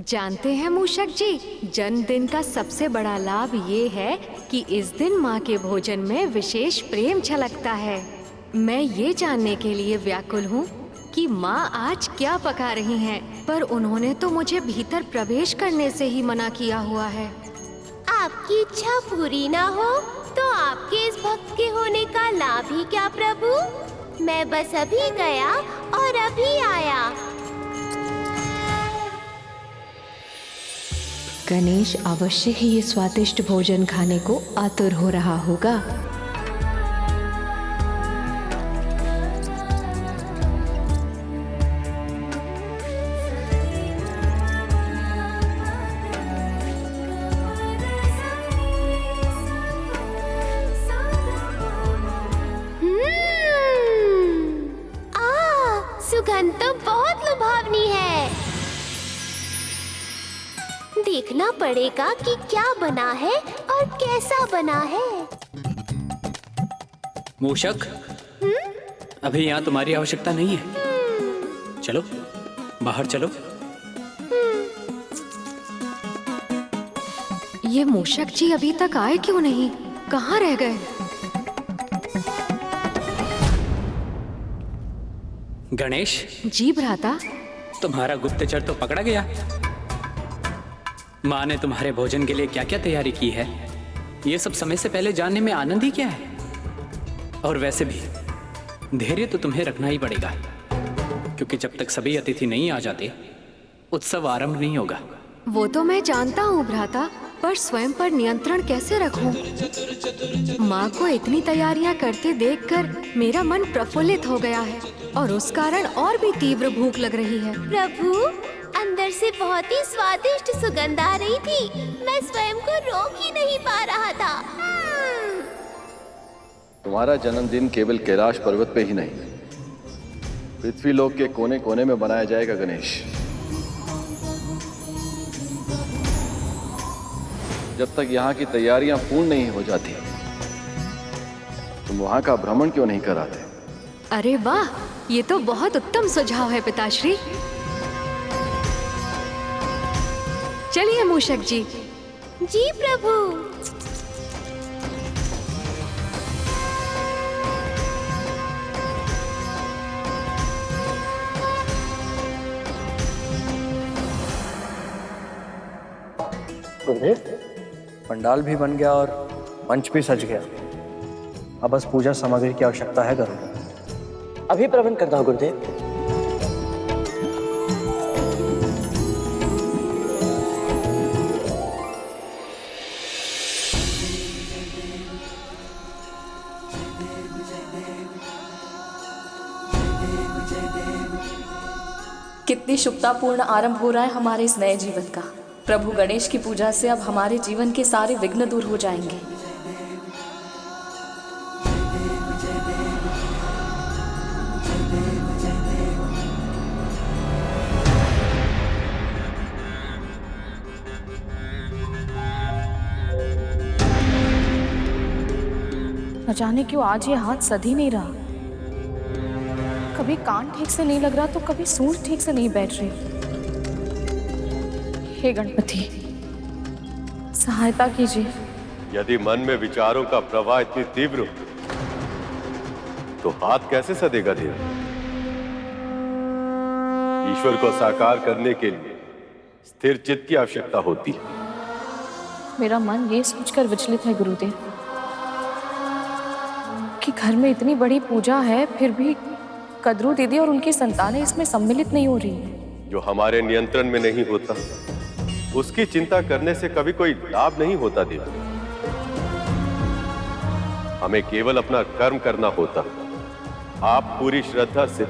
जानते हैं मूषक जी, जन्मदिन का सबसे बड़ा लाभ ये है कि इस दिन माँ के भोजन में विशेष प्रेम झलकता है। मैं ये जानने के लिए व्याकुल हूँ कि माँ आज क्या पका रही हैं, पर उन्होंने तो मुझे भीतर प्रवेश करने से ही मना किया हुआ है। आपकी इच्छा पूरी ना हो तो आपके इस भक्त के होने का लाभ ही क्या प्रभु? मैं बस अभी गया और अभी आया। गणेश अवश्य ही ये स्वादिष्ट भोजन खाने को आतुर हो रहा होगा। सुगंध तो बहुत लुभावनी है। देखना पड़ेगा कि क्या बना है और कैसा बना है। मूषक, अभी यहाँ तुम्हारी आवश्यकता नहीं है। चलो बाहर चलो। ये मूषक जी अभी तक आए क्यों नहीं? कहाँ रह गए? गणेश जी भ्राता। तुम्हारा गुप्तचर तो पकड़ा गया। माँ ने तुम्हारे भोजन के लिए क्या क्या तैयारी की है, ये सब समय से पहले जानने में आनंद ही क्या है। और वैसे भी धैर्य तो तुम्हें रखना ही पड़ेगा, क्योंकि जब तक सभी अतिथि नहीं आ जाते उत्सव आरंभ नहीं होगा। वो तो मैं जानता हूँ भ्राता, पर स्वयं पर नियंत्रण कैसे रखूं? माँ को इतनी तैयारियां करते देखकर मेरा मन प्रफुल्लित हो गया है और उस कारण और भी तीव्र भूख लग रही है। प्रभु, अंदर से बहुत ही स्वादिष्ट सुगंध आ रही थी। मैं स्वयं को रोक ही नहीं पा रहा था। तुम्हारा जन्मदिन केवल कैलाश पर्वत पे ही नहीं, पृथ्वी लोक के कोने कोने में बनाया जाएगा गणेश। जब तक यहाँ की तैयारियां पूर्ण नहीं हो जाती, तुम वहां का भ्रमण क्यों नहीं कराते? अरे वाह, ये तो बहुत उत्तम सुझाव है पिताश्री। चलिए मूषक जी। जी प्रभु। गुरुदेव, पंडाल भी बन गया और मंच भी सज गया। अब बस पूजा सामग्री की आवश्यकता है गरुड़। अभी प्रबंध करता हूँ गुरुदेव। कितनी शुभतापूर्ण आरंभ हो रहा है हमारे इस नए जीवन का। प्रभु गणेश की पूजा से अब हमारे जीवन के सारे विघ्न दूर हो जाएंगे। न जाने क्यों आज ये हाथ सध ही नहीं रहा। कभी कान ठीक से नहीं लग रहा तो कभी सूंड ठीक से नहीं बैठ रही। हे गणपति, सहायता कीजिए। यदि मन में विचारों का प्रवाह इतनी तीव्र हो तो हाथ कैसे सधेगा धीरे? ईश्वर को साकार करने के लिए स्थिर चित्त की आवश्यकता होती है। मेरा मन ये सोचकर विचलित है गुरुदेव कि घर में इतनी बड़ी पूजा है, फिर भी कद्रू दीदी और उनकी संतानें इसमें सम्मिलित नहीं हो रही। जो हमारे नियंत्रण में नहीं होता उसकी चिंता करने से कभी कोई लाभ नहीं होता देवी। हमें केवल अपना कर्म करना होता। आप पूरी श्रद्धा से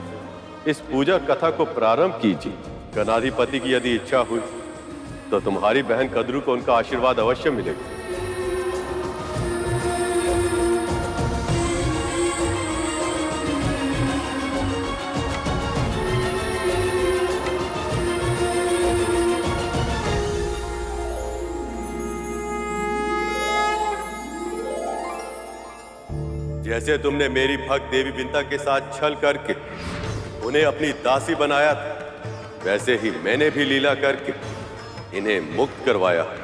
इस पूजा कथा को प्रारंभ कीजिए। गणाधिपति की यदि इच्छा हुई तो तुम्हारी बहन कद्रू को उनका आशीर्वाद अवश्य मिलेगा। जैसे तुमने मेरी भक्त देवी बिंता के साथ छल करके उन्हें अपनी दासी बनाया था, वैसे ही मैंने भी लीला करके इन्हें मुक्त करवाया है।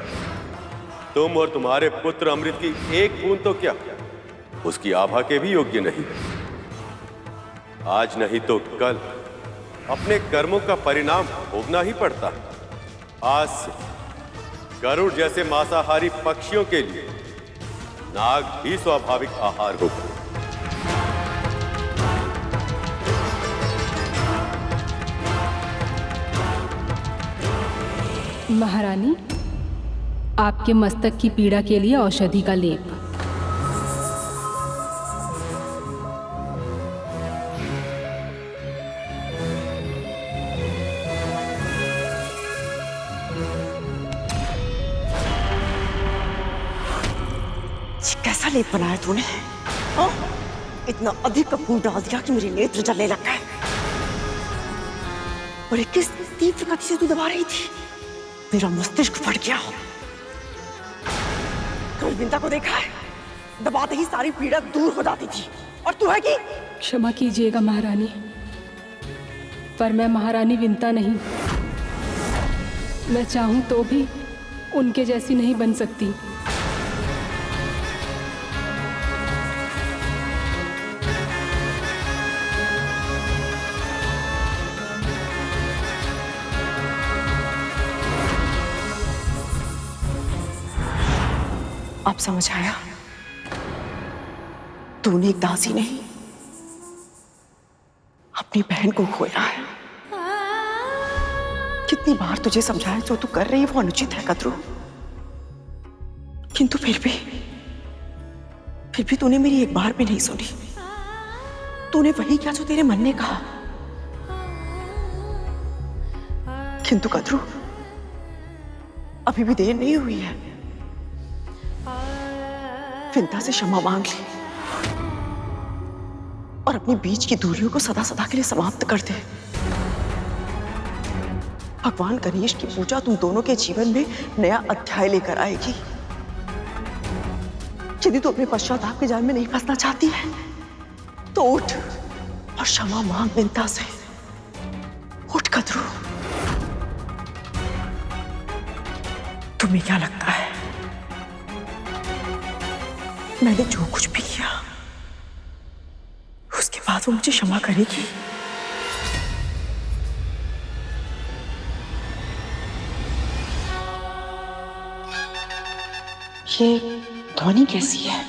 तुम और तुम्हारे पुत्र अमृत की एक बूंद तो क्या, उसकी आभा के भी योग्य नहीं। आज नहीं तो कल अपने कर्मों का परिणाम भोगना ही पड़ता है। आज से गरुड़ जैसे मांसाहारी पक्षियों के लिए नाग भी स्वाभाविक आहार होगा। महारानी, आपके मस्तक की पीड़ा के लिए औषधि का लेप। कैसा लेप बनाया तूने? हाँ? इतना अधिक कपूर डाल दिया कि मेरे नेत्र जलने लग गए। और ये किस तीव्र गति से तू दबा रही थी? मेरा मस्तिष्क फट गया। कभी विंता को देखा है? दबाते ही सारी पीड़ा दूर हो जाती थी। और तू है कि? क्षमा कीजिएगा महारानी, पर मैं महारानी विंता नहीं। मैं चाहूं तो भी उनके जैसी नहीं बन सकती। अब समझ आया? तूने एक दासी नहीं, अपनी बहन को खोया है। कितनी बार तुझे समझाया जो तू कर रही है वो अनुचित है कद्रू, किंतु फिर भी तूने मेरी एक बार भी नहीं सुनी। तूने वही किया जो तेरे मन ने कहा। किंतु कद्रू, अभी भी देर नहीं हुई है। विंता से क्षमा मांग ली और अपनी बीच की दूरियों को सदा सदा के लिए समाप्त कर दे। भगवान गणेश की पूजा तुम दोनों के जीवन में नया अध्याय लेकर आएगी। यदि तू अपने पश्चाताप के जाल में नहीं फंसना चाहती है तो उठ और क्षमा मांग विंता से। उठ कद्रू। तुम्हें क्या लगता है मैंने जो कुछ भी किया उसके बाद वो मुझे क्षमा करेगी? ये ध्वनि कैसी है?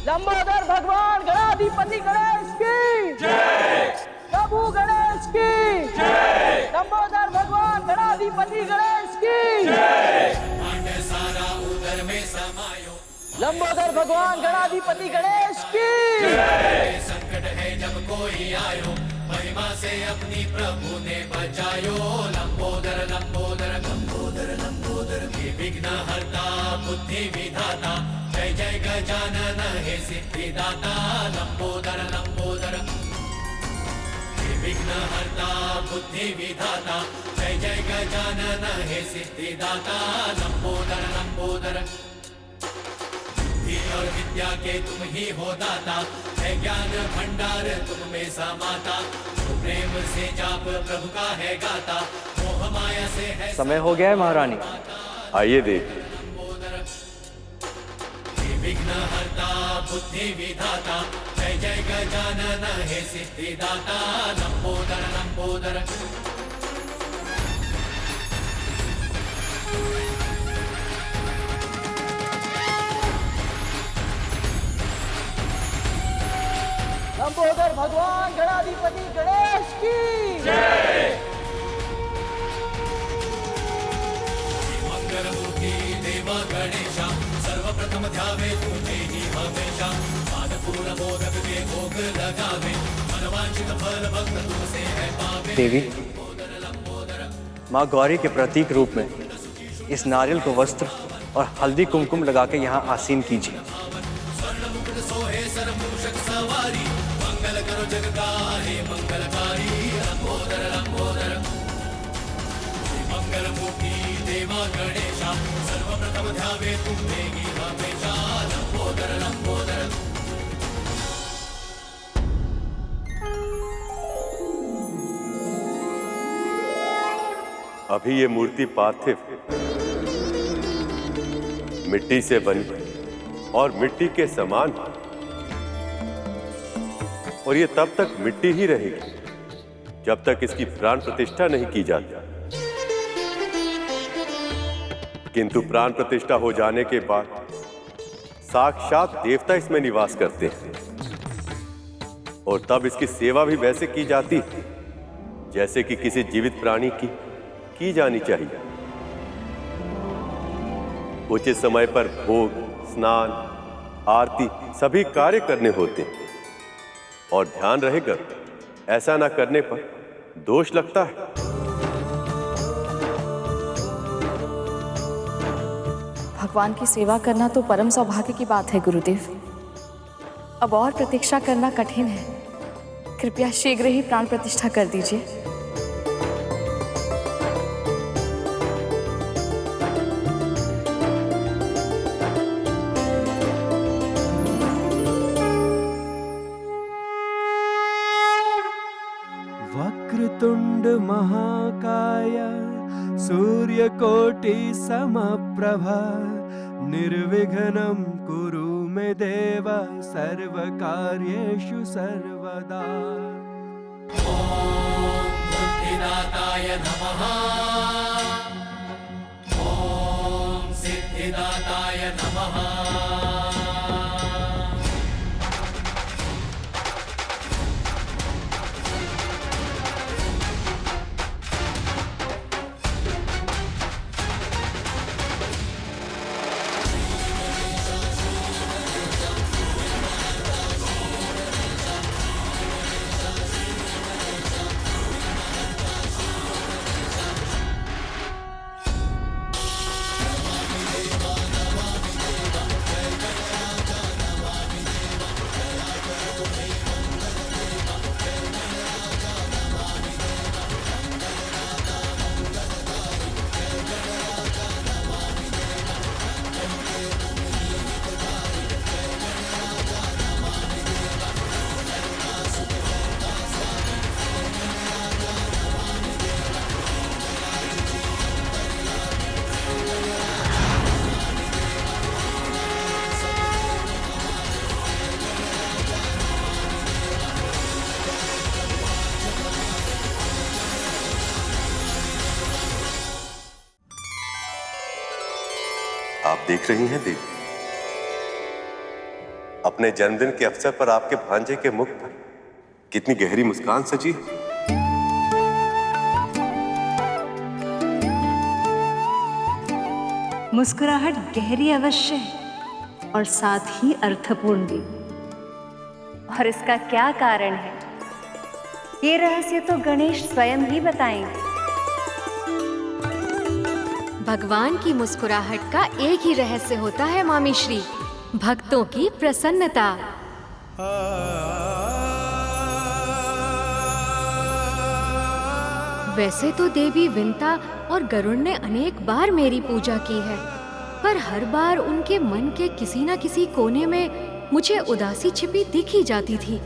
लंबोदर भगवान गणाधिपति गणेश की जय। प्रभु गणेश की जय। लंबोदर भगवान गणाधिपति गणेश की जय। लंबोदर भगवान गणाधिपति गणेश की जय। संकट है जब कोई आयो, महिमा से अपनी प्रभु ने बचायो। लंबोदर लंबोदर लंबोदर लंबोदर हे विघ्न हरता बुद्धि विधाता, जय जय गजानन हे सिद्धिदाता। लंबोदर लंबोदर हे विघ्न हरता बुद्धि विधाता, जय जय गजानन हे सिद्धिदाता। लंबोदर लंबोदर और विद्या के तुम ही हो दाता, है ज्ञान भंडार तुम में समाता। प्रेम से जाप प्रभु का है गाता, मोह माया से है। समय हो गया है महारानी, आइए देख। विघ्न हरता बुद्धि विधाता, जय जय गजानन हे सिद्धिदाता। लंबोदर लंबोदर लंबोदर भगवान गणाधिपति गणेश की जय। मंगलमूर्ति देव गणेशा, सर्वप्रथम ध्यावे तुझे ही हमेशा। पादपूर्ण मोदक के भोग लगावे, मनवांछित फल भक्त तुमसे है पावे। देवी, माँ गौरी के प्रतीक रूप में इस नारियल को वस्त्र और हल्दी कुमकुम लगा के यहाँ आसीन कीजिए। मंगल करो जग का हे मंगलकारी। लंबोदर लंबोदर मंगल मूर्ति देवा गणेशा, सर्वप्रथम ध्यावे तुम्हें ही हमेशा। लंबोदर लंबोदर अभी ये मूर्ति पार्थिव मिट्टी से बनी और मिट्टी के समान है। और ये तब तक मिट्टी ही रहेगी जब तक इसकी प्राण प्रतिष्ठा नहीं की जाती। किंतु प्राण प्रतिष्ठा हो जाने के बाद साक्षात देवता इसमें निवास करते हैं और तब इसकी सेवा भी वैसे की जाती है जैसे कि किसी जीवित प्राणी की जानी चाहिए। उचित समय पर भोग, स्नान, आरती सभी कार्य करने होते हैं और ध्यान रहेगा ऐसा ना करने पर दोष लगता है। भगवान की सेवा करना तो परम सौभाग्य की बात है गुरुदेव। अब और प्रतीक्षा करना कठिन है। कृपया शीघ्र ही प्राण प्रतिष्ठा कर दीजिए। वक्रतुंड महाकाय सूर्यकोटि समप्रभा निर्विघ्नं कुरु मे देव सर्वकार्येषु सर्वदा। ॐ बुद्धिदाताय नमः। ॐ सिद्धिदाताय नमः। आप देख रही हैं देवी, अपने जन्मदिन के अवसर पर आपके भांजे के मुख पर कितनी गहरी मुस्कान सजी है। मुस्कुराहट गहरी अवश्य है और साथ ही अर्थपूर्ण भी। और इसका क्या कारण है, ये रहस्य तो गणेश स्वयं ही बताएंगे। भगवान की मुस्कुराहट का एक ही रहस्य होता है मामी श्री, भक्तों की प्रसन्नता। वैसे तो देवी विंता और गरुड़ ने अनेक बार मेरी पूजा की है, पर हर बार उनके मन के किसी न किसी कोने में मुझे उदासी छिपी दिख ही जाती थी।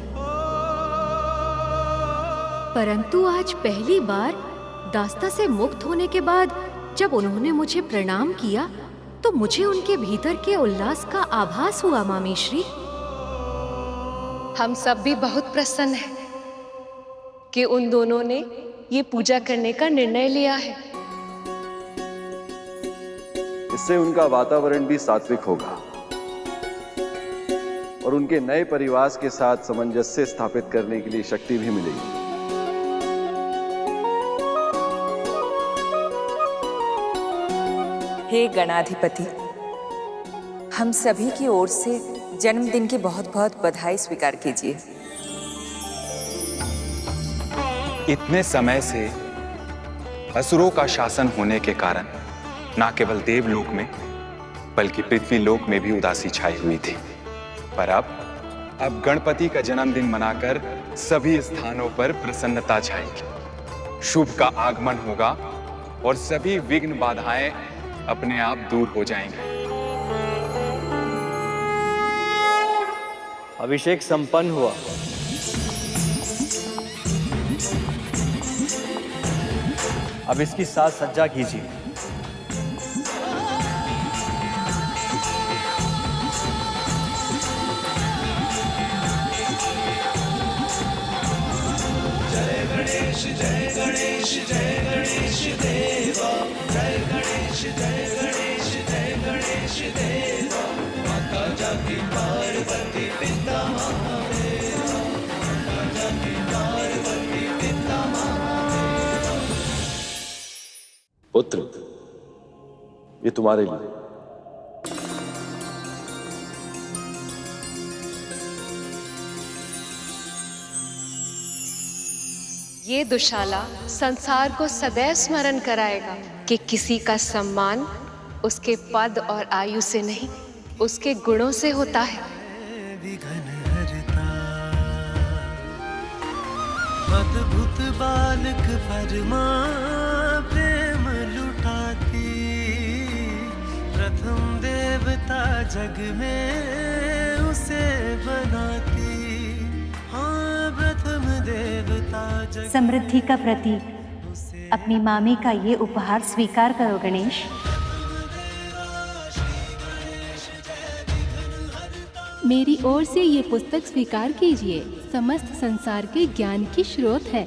परंतु आज पहली बार दास्ता से मुक्त होने के बाद जब उन्होंने मुझे प्रणाम किया तो मुझे उनके भीतर के उल्लास का आभास हुआ मामी श्री। हम सब भी बहुत प्रसन्न हैं कि उन दोनों ने ये पूजा करने का निर्णय लिया है। इससे उनका वातावरण भी सात्विक होगा और उनके नए परिवार के साथ सामंजस्य स्थापित करने के लिए शक्ति भी मिलेगी। हे गणाधिपति, हम सभी की ओर से जन्मदिन की बहुत बहुत बधाई स्वीकार कीजिए। इतने समय से असुरों का शासन होने के कारण न केवल देवलोक में बल्कि पृथ्वी लोक में भी उदासी छाई हुई थी, पर अब गणपति का जन्मदिन मनाकर सभी स्थानों पर प्रसन्नता छाएगी। शुभ का आगमन होगा और सभी विघ्न बाधाएं अपने आप दूर हो जाएंगे। अभिषेक संपन्न हुआ। अब इसकी साज सज्जा कीजिए। जय गणेश जय गणेश जय गणेश देवा, जय गणेश जय गणेश जय गणेश देवा, माता जाकी पार्वती पिता महादेवा, माता जाकी पार्वती पिता महादेवा। पुत्र, ये तुम्हारे लिए। ये दुशाला संसार को सदैव स्मरण कराएगा कि किसी का सम्मान उसके पद और आयु से नहीं, उसके गुणों से होता है। अद्भुत बालक परमा प्रेम लुटाती, प्रथम देवता जग में उसे बनाती, हाँ प्रथम देवता जग। समृद्धि का प्रतीक अपनी मामी का ये उपहार स्वीकार करो गणेश। मेरी ओर से ये पुस्तक स्वीकार कीजिए, समस्त संसार के ज्ञान की स्रोत है।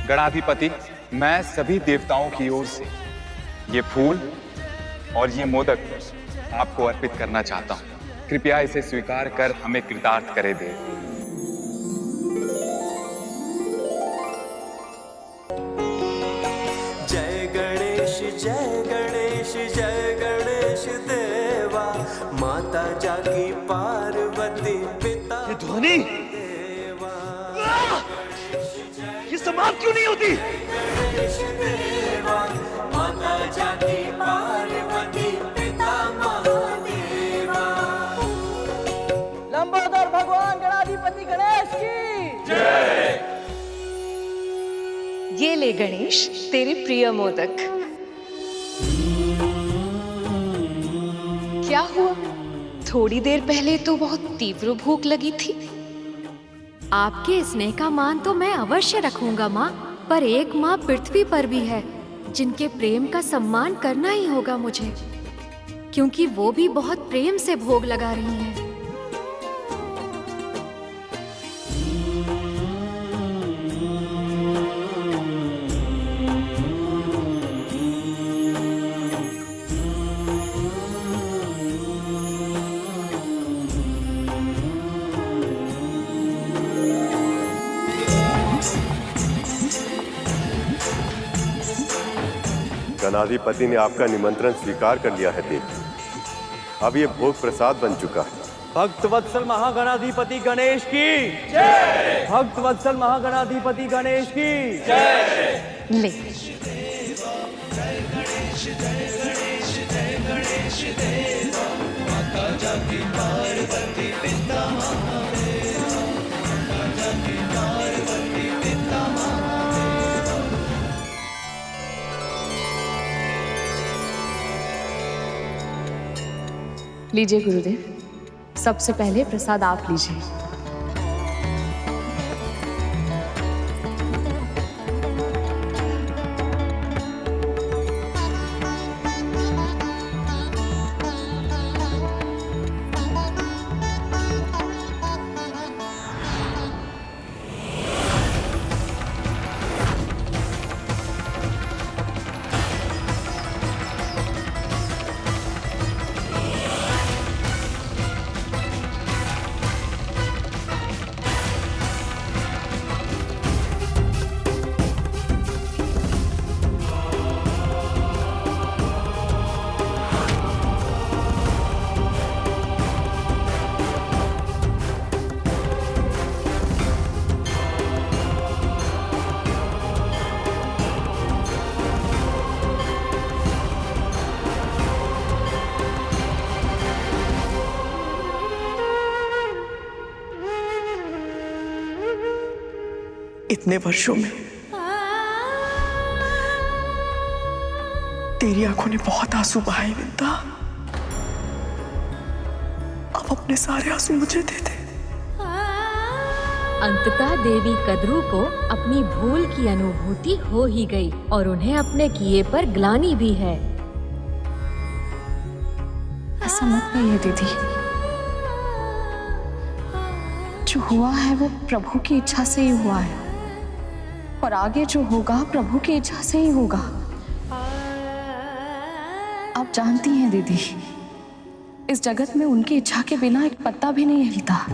गणाधिपति, मैं सभी देवताओं की ओर से ये फूल और ये मोदक आपको अर्पित करना चाहता हूँ। कृपया इसे स्वीकार कर हमें कृतार्थ करे दे। जय गणेश जय गणेश जय गणेश देवा, माता जाकी पार्वती पिता। ये ध्वनि, ये समाप्त क्यों नहीं होती? गणेश देवा, माता जाकी पार्वती पिता महादेवा। लंबोदर भगवान गणाधिपति गणेश की जय। ये ले गणेश तेरे प्रिय मोदक। क्या हुआ? थोड़ी देर पहले तो बहुत तीव्र भूख लगी थी। आपके स्नेह का मान तो मैं अवश्य रखूंगा माँ, पर एक माँ पृथ्वी पर भी है जिनके प्रेम का सम्मान करना ही होगा मुझे, क्योंकि वो भी बहुत प्रेम से भोग लगा रही हैं। गणाधिपति ने आपका निमंत्रण स्वीकार कर लिया है देव। अब ये भोग प्रसाद बन चुका है। भक्त वत्सल महागणाधिपति गणेश की जय। भक्त वत्सल महागणाधिपति गणेश की जय। ले। जय गणेश जय गणेश जय गणेश देवा, माता जाकी पार्वती पिता महादेवा, माता जाकी पार्वती पिता महादेवा। लीजिए गुरुदेव, सबसे पहले प्रसाद आप लीजिए। इतने वर्षों में तेरी आंखों ने बहुत आंसू बहाए विंता। अब अपने सारे आंसू मुझे दे दे। अंततः देवी कद्रू को अपनी भूल की अनुभूति हो ही गई और उन्हें अपने किए पर ग्लानि भी है। ऐसा मत कहिए दीदी, जो हुआ है वो प्रभु की इच्छा से ही हुआ है और आगे जो होगा प्रभु की इच्छा से ही होगा। आप जानती हैं दीदी, इस जगत में उनकी इच्छा के बिना एक पत्ता भी नहीं हिलता,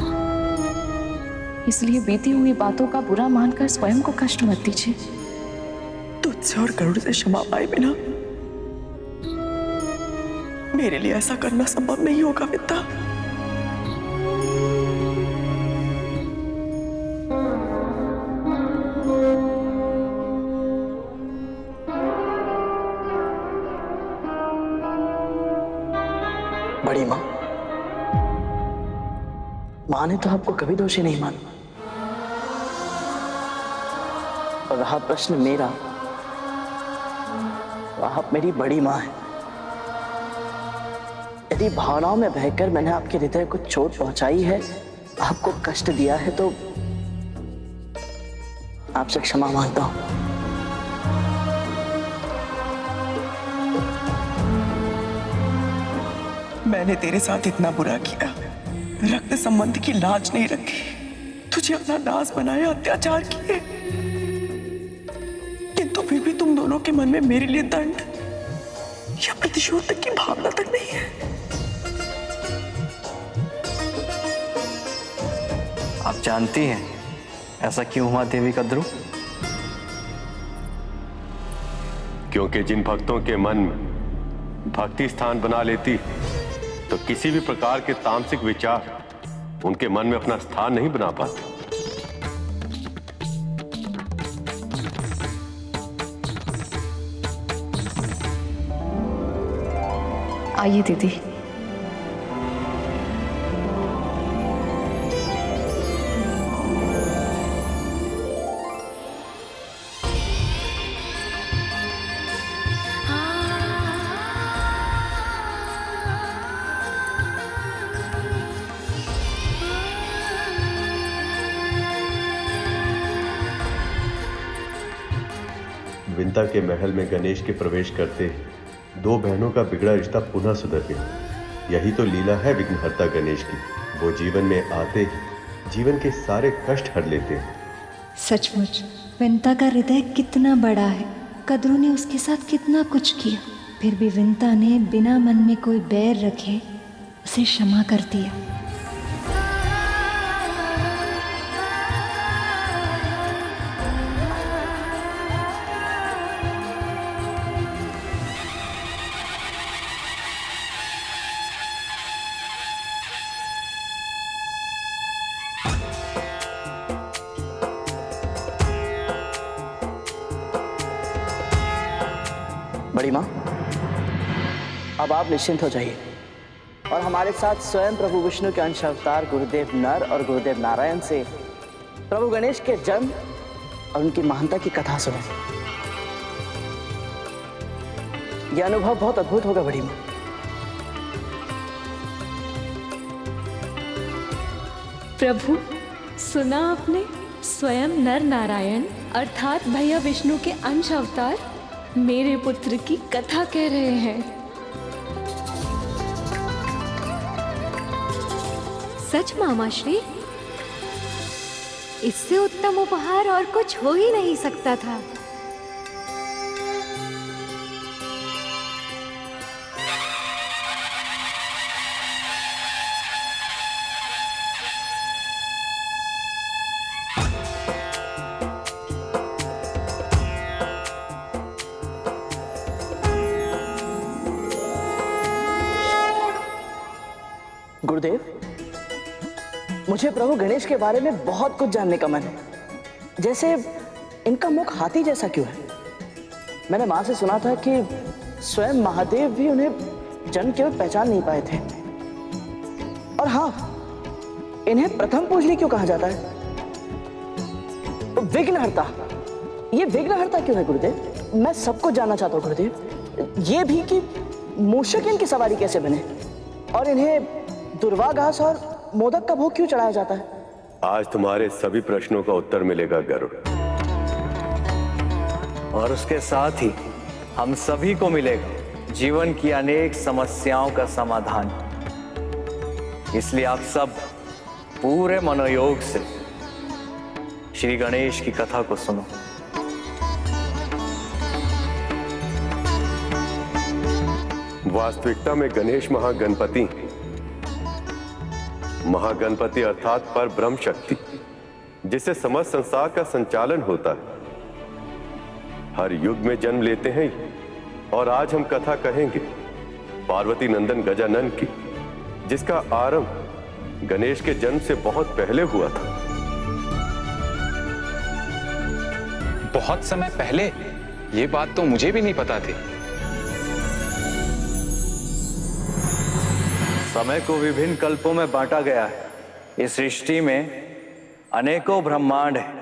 इसलिए बीती हुई बातों का बुरा मानकर स्वयं को कष्ट मत दीजिए। तुझसे और गरुड़ से क्षमा पाए बिना मेरे लिए ऐसा करना संभव नहीं होगा विद्या। बड़ी माँ, माँ ने तो आपको कभी दोषी नहीं माना। और रहा प्रश्न मेरा, आप मेरी बड़ी माँ हैं। यदि भावनाओं में बहकर मैंने आपके हृदय को चोट पहुंचाई है, आपको कष्ट दिया है, तो आपसे क्षमा मांगता हूं। मैंने तेरे साथ इतना बुरा किया, रक्त संबंध की लाज नहीं रखी, तुझे अपना दास बनाया, अत्याचार किए, किंतु फिर भी तुम दोनों के मन में मेरे लिए दंड या प्रतिशोध तक की भावना तक नहीं है। आप जानती हैं ऐसा क्यों हुआ देवी कद्रू? क्योंकि जिन भक्तों के मन में भक्ति स्थान बना लेती तो किसी भी प्रकार के तामसिक विचार उनके मन में अपना स्थान नहीं बना पाते। आइए दीदी। विंता के महल में गणेश के प्रवेश करते दो बहनों का बिगड़ा रिश्ता पुनः सुधर गया। यही तो लीला है विघ्नहर्ता गणेश की। वो जीवन में आते ही जीवन के सारे कष्ट हर लेते हैं। सचमुच विंता का हृदय कितना बड़ा है। कद्रू ने उसके साथ कितना कुछ किया, फिर भी विंता ने बिना मन में कोई बैर रखे उसे क्षमा कर दिया। बड़ी माँ, अब आप निश्चिंत हो जाइए और हमारे साथ स्वयं प्रभु विष्णु के अंश अवतार गुरुदेव नर और गुरुदेव नारायण से प्रभु गणेश के जन्म और उनकी महानता की कथा सुने। यह अनुभव बहुत अद्भुत होगा बड़ी माँ। प्रभु, सुना आपने? स्वयं नर नारायण अर्थात भैया विष्णु के अंश अवतार मेरे पुत्र की कथा कह रहे हैं। सच मामाश्री, इससे उत्तम उपहार और कुछ हो ही नहीं सकता था। गुरुदेव, मुझे प्रभु गणेश के बारे में बहुत कुछ जानने का मन है। जैसे इनका मुख हाथी जैसा क्यों है? मैंने माँ से सुना था कि स्वयं महादेव भी उन्हें जन्म के वक्त पहचान नहीं पाए थे। और हाँ, इन्हें प्रथम पूजनी क्यों कहा जाता है? विघ्नहर्ता, ये विघ्नहर्ता क्यों है गुरुदेव? मैं सब कुछ जानना चाहता हूँ गुरुदेव। ये भी कि मूषक इनकी सवारी कैसे बने और इन्हें दुर्वा घास और मोदक का भोग क्यों चढ़ाया जाता है? आज तुम्हारे सभी प्रश्नों का उत्तर मिलेगा गरुड़। और उसके साथ ही हम सभी को मिलेगा जीवन की अनेक समस्याओं का समाधान। इसलिए आप सब पूरे मनोयोग से श्री गणेश की कथा को सुनो। वास्तविकता में गणेश महागणपति अर्थात पर ब्रह्म शक्ति, जिससे समस्त संसार का संचालन होता है, हर युग में जन्म लेते हैं। और आज हम कथा कहेंगे पार्वती नंदन गजानन की, जिसका आरंभ गणेश के जन्म से बहुत पहले हुआ था। बहुत समय पहले? ये बात तो मुझे भी नहीं पता थी। समय को विभिन्न कल्पों में बांटा गया है। इस सृष्टि में अनेकों ब्रह्मांड हैं।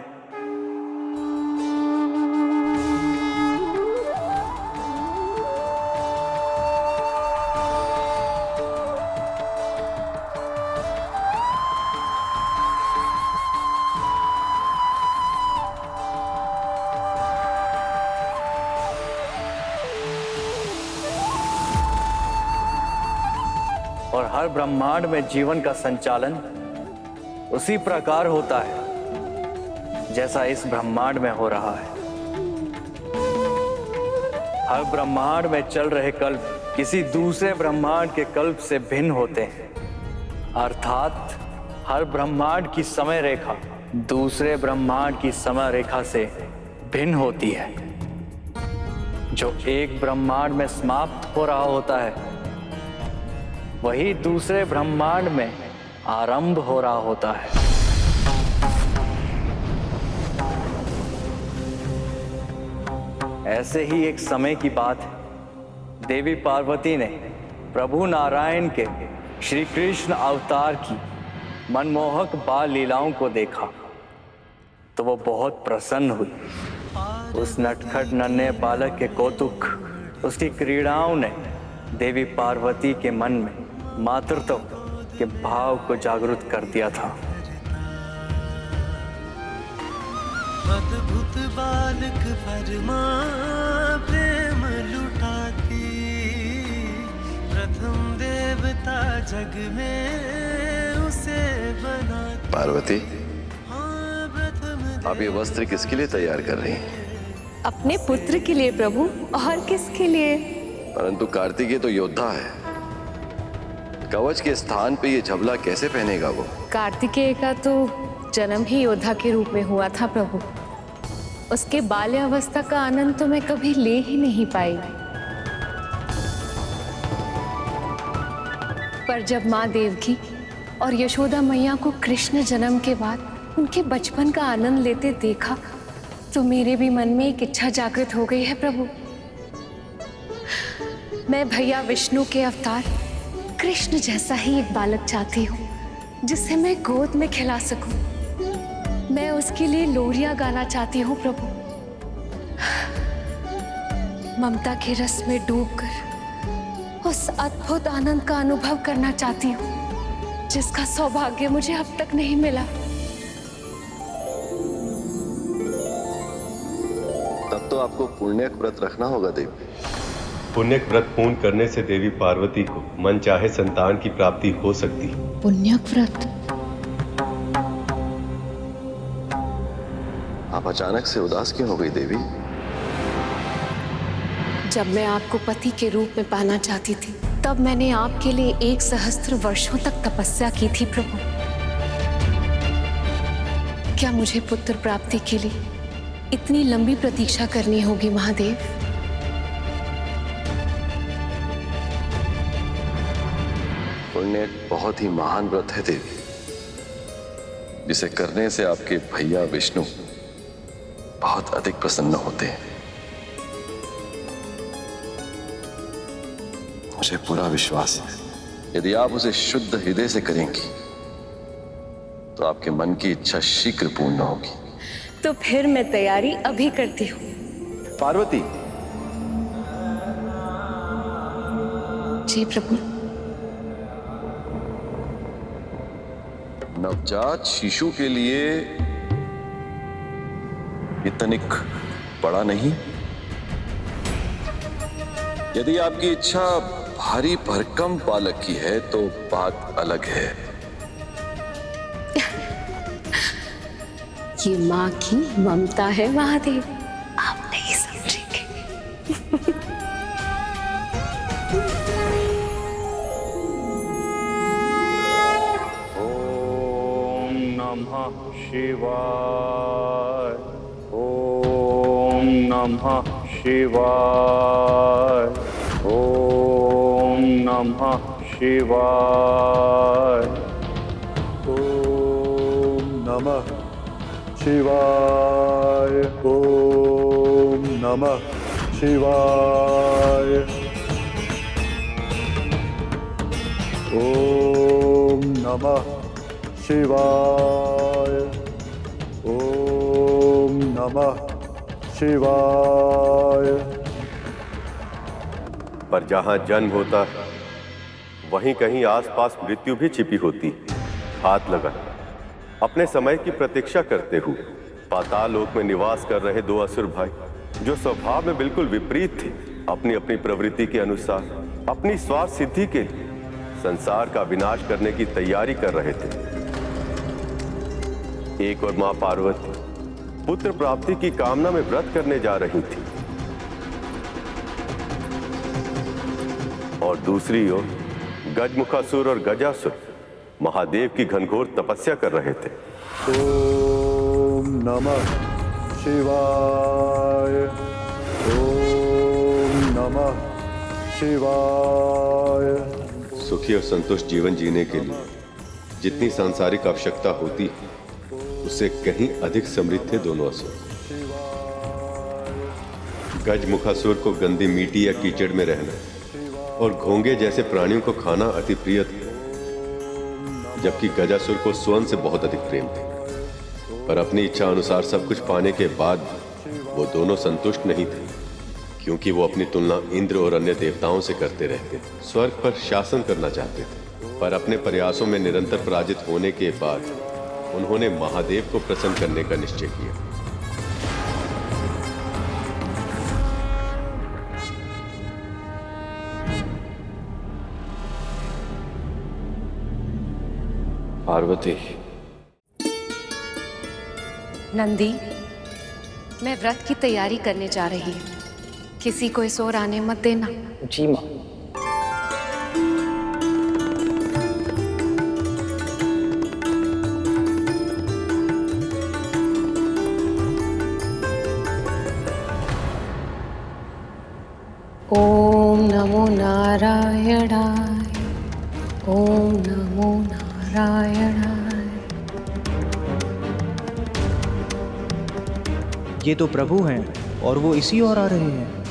और हर ब्रह्मांड में जीवन का संचालन उसी प्रकार होता है जैसा इस ब्रह्मांड में हो रहा है। हर ब्रह्मांड में चल रहे कल्प किसी दूसरे ब्रह्मांड के कल्प से भिन्न होते हैं, अर्थात हर ब्रह्मांड की समय रेखा दूसरे ब्रह्मांड की समय रेखा से भिन्न होती है। जो एक ब्रह्मांड में समाप्त हो रहा होता है, वही दूसरे ब्रह्मांड में आरंभ हो रहा होता है। ऐसे ही एक समय की बात है। देवी पार्वती ने प्रभु नारायण के श्री कृष्ण अवतार की मनमोहक बाल लीलाओं को देखा तो वो बहुत प्रसन्न हुई। उस नटखट नन्हे बालक के कौतुक, उसकी क्रीड़ाओं ने देवी पार्वती के मन में मातृत्व के भाव को जागृत कर दिया था। अद्भुत बालक परमा प्रेम लुटाती, प्रथम देवता जग में उसे बनाती। पार्वती, आप ये वस्त्र किसके लिए तैयार कर रही हैं? अपने पुत्र के लिए प्रभु, और किसके लिए? परंतु कार्तिकेय तो योद्धा है, कवच के स्थान पे ये झबला कैसे पहनेगा वो? कार्तिकेय का तो जन्म ही योद्धा के रूप में हुआ था प्रभु। उसके बाल्यावस्था का आनंद तो मैं कभी ले ही नहीं पाई। पर जब माँ देवकी और यशोदा मैया को कृष्ण जन्म के बाद उनके बचपन का आनंद लेते देखा तो मेरे भी मन में एक इच्छा जागृत हो गई है प्रभु। मैं भैया विष्णु के अवतार कृष्ण जैसा ही एक बालक चाहती हूँ, जिसे मैं गोद में खिला सकूं। मैं उसके लिए लोरियां गाना चाहती हूँ प्रभु। ममता के रस में डूबकर उस अद्भुत आनंद का अनुभव करना चाहती हूँ, जिसका सौभाग्य मुझे अब तक नहीं मिला। तब तो आपको पुण्य व्रत रखना होगा देवी। पुण्य व्रत पूर्ण करने से देवी पार्वती को मन चाहे संतान की प्राप्ति हो सकती है। पुण्य व्रत? आप अचानक से उदास क्यों हो गई देवी? जब मैं आपको पति के रूप में पाना चाहती थी, तब मैंने आपके लिए 1 सहस्त्र वर्षों तक तपस्या की थी प्रभु। क्या मुझे पुत्र प्राप्ति के लिए इतनी लंबी प्रतीक्षा करनी होगी महादेव? पुण्य एक बहुत ही महान व्रत है देवी, जिसे करने से आपके भैया विष्णु बहुत अधिक प्रसन्न होते हैं। मुझे पूरा विश्वास है यदि आप उसे शुद्ध हृदय से करेंगी तो आपके मन की इच्छा शीघ्र पूर्ण होगी। तो फिर मैं तैयारी अभी करती हूँ। पार्वती। जी प्रभु। नवजात शिशु के लिए ये तनिक बड़ा नहीं? यदि आपकी इच्छा भारी भरकम बालक की है तो बात अलग है। ये माँ की ममता है महादेव, आप नहीं समझेंगे। ओम नमः शिवाय। ओम नमः शिवाय। ओम नमः शिवाय। ओम नमः शिवाय। ओम नमः शिवाय। ओम नमः शिवाय। ओम नमः शिवाय। पर जहां जन्म होता है वहीं कहीं आसपास मृत्यु भी छिपी होती। हाथ लगा अपने समय की प्रतीक्षा करते हुए पाताल लोक में निवास कर रहे दो असुर भाई जो स्वभाव में बिल्कुल विपरीत थे, अपनी अपनी प्रवृत्ति के अनुसार अपनी स्वार्थ सिद्धि के लिए संसार का विनाश करने की तैयारी कर रहे थे। एक और मां पार्वती पुत्र प्राप्ति की कामना में व्रत करने जा रही थी और दूसरी ओर गजमुखासुर और गजासुर महादेव की घनघोर तपस्या कर रहे थे। ओम नमः शिवाय। ओम नमः शिवाय। सुखी और संतुष्ट जीवन जीने के लिए जितनी सांसारिक आवश्यकता होती है उससे कहीं अधिक समृद्ध थे दोनों असुर। गजमुखासुर को गंदी मिट्टी या कीचड़ में रहना और घोंगे जैसे प्राणियों को खाना अति प्रिय था, जबकि गजासुर को स्वर्ण से बहुत अधिक प्रेम थे। पर अपनी इच्छा अनुसार सब कुछ पाने के बाद वो दोनों संतुष्ट नहीं थे, क्योंकि वो अपनी तुलना इंद्र और अन्य देवताओं से करते रहते, स्वर्ग पर शासन करना चाहते थे। पर अपने प्रयासों में निरंतर पराजित होने के बाद उन्होंने महादेव को प्रसन्न करने का निश्चय किया। पार्वती, नंदी, मैं व्रत की तैयारी करने जा रही हूँ, किसी को इस ओर आने मत देना। जी माँ। ओम नमो नारायणाय। ओम नमो नारायणाय। ये तो प्रभु हैं और वो इसी ओर आ रहे हैं।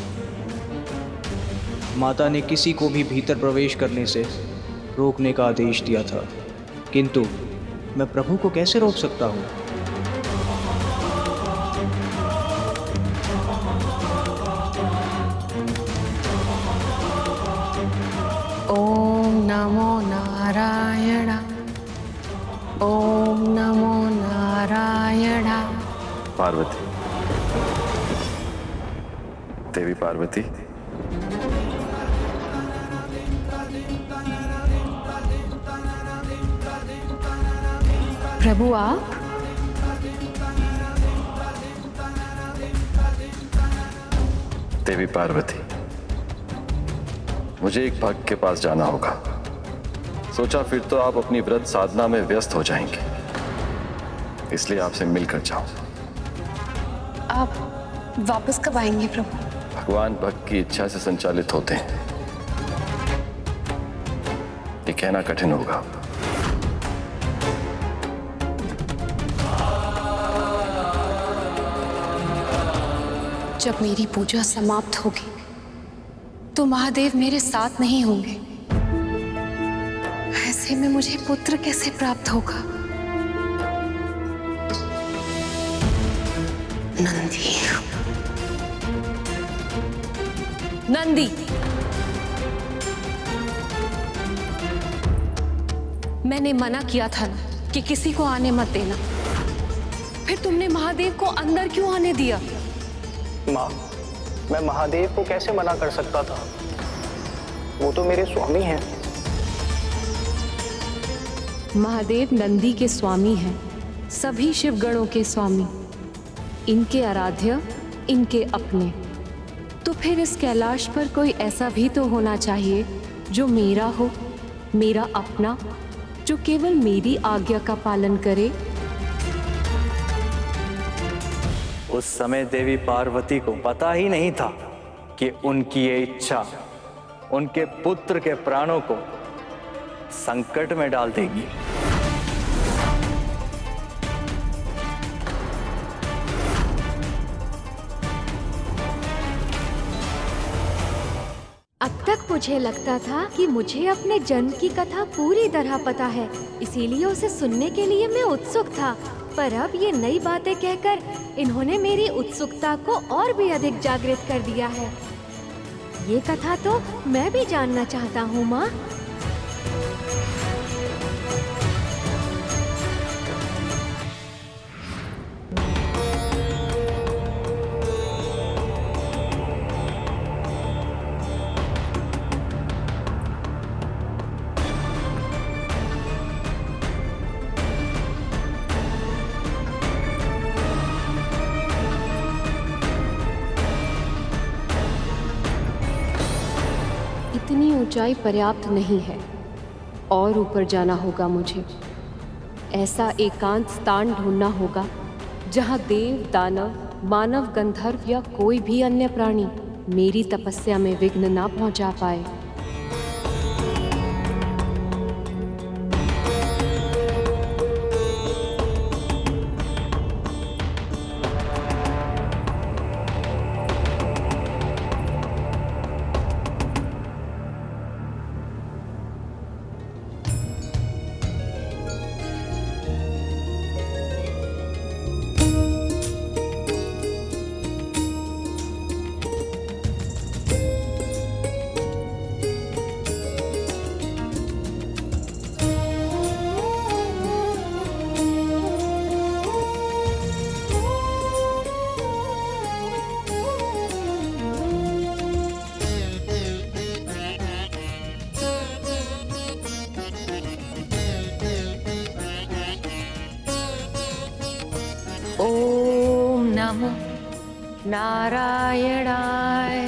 माता ने किसी को भी भीतर प्रवेश करने से रोकने का आदेश दिया था, किंतु मैं प्रभु को कैसे रोक सकता हूँ? ओम नमो नारायण। ओम नमो नारायण। पार्वती, देवी पार्वती, प्रभु आप? देवी पार्वती, मुझे एक भक्त के पास जाना होगा। सोचा फिर तो आप अपनी व्रत साधना में व्यस्त हो जाएंगे, इसलिए आपसे मिलकर जाऊं। आप वापस कब आएंगे प्रभु? भगवान भक्त की इच्छा से संचालित होते हैं, ये कहना कठिन होगा। जब मेरी पूजा समाप्त होगी तो महादेव मेरे साथ नहीं होंगे, ऐसे में मुझे पुत्र कैसे प्राप्त होगा? नंदी, नंदी, मैंने मना किया था ना कि किसी को आने मत देना। फिर तुमने महादेव को अंदर क्यों आने दिया? माँ, मैं महादेव को कैसे मना कर सकता था? वो तो मेरे स्वामी हैं। महादेव नंदी के स्वामी हैं, सभी शिवगणों के स्वामी, इनके आराध्य, इनके अपने। तो फिर इस कैलाश पर कोई ऐसा भी तो होना चाहिए जो मेरा हो, मेरा अपना, जो केवल मेरी आज्ञा का पालन करे। उस समय देवी पार्वती को पता ही नहीं था कि उनकी ये इच्छा उनके पुत्र के प्राणों को संकट में डाल देगी। अब तक मुझे लगता था कि मुझे अपने जन्म की कथा पूरी तरह पता है, इसीलिए उसे सुनने के लिए मैं उत्सुक था। पर अब ये नई बातें कहकर इन्होंने मेरी उत्सुकता को और भी अधिक जागृत कर दिया है। ये कथा तो मैं भी जानना चाहता हूँ माँ। इतनी ऊंचाई पर्याप्त नहीं है, और ऊपर जाना होगा मुझे। ऐसा एकांत स्थान ढूंढना होगा जहां देव, दानव, मानव, गंधर्व या कोई भी अन्य प्राणी मेरी तपस्या में विघ्न ना पहुंचा पाए। ओम नमो नारायणाय।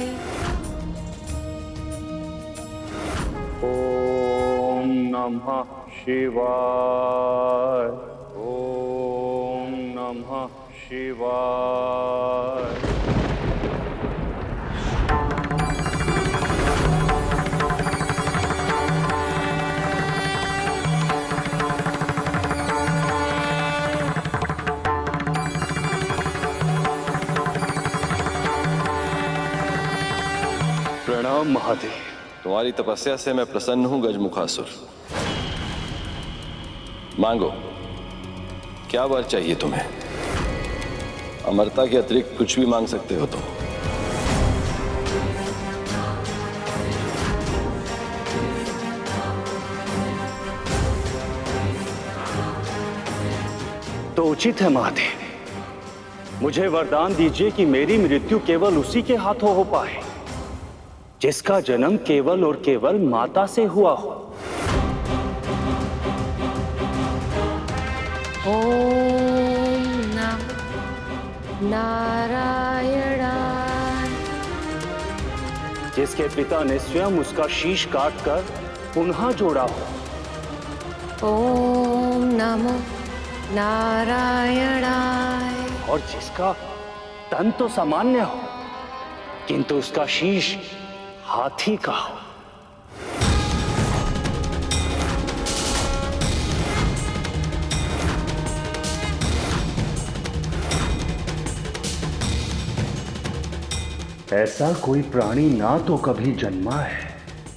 ओम नमः शिवाय। ओम नमः शिवाय। प्रणाम महादेव। तुम्हारी तपस्या से मैं प्रसन्न हूं गजमुखासुर। मांगो, क्या वर चाहिए तुम्हें? अमरता के अतिरिक्त कुछ भी मांग सकते हो तुम। तो उचित है महादेव, मुझे वरदान दीजिए कि मेरी मृत्यु केवल उसी के हाथों हो पाए जिसका जन्म केवल और केवल माता से हुआ हो। ओम नमो नारायणाय। जिसके पिता ने स्वयं उसका शीश काटकर पुनः जोड़ा हो। ओम नमो नारायणाय। और जिसका तन तो सामान्य हो किंतु उसका शीश हाथी का हो। ऐसा कोई प्राणी ना तो कभी जन्मा है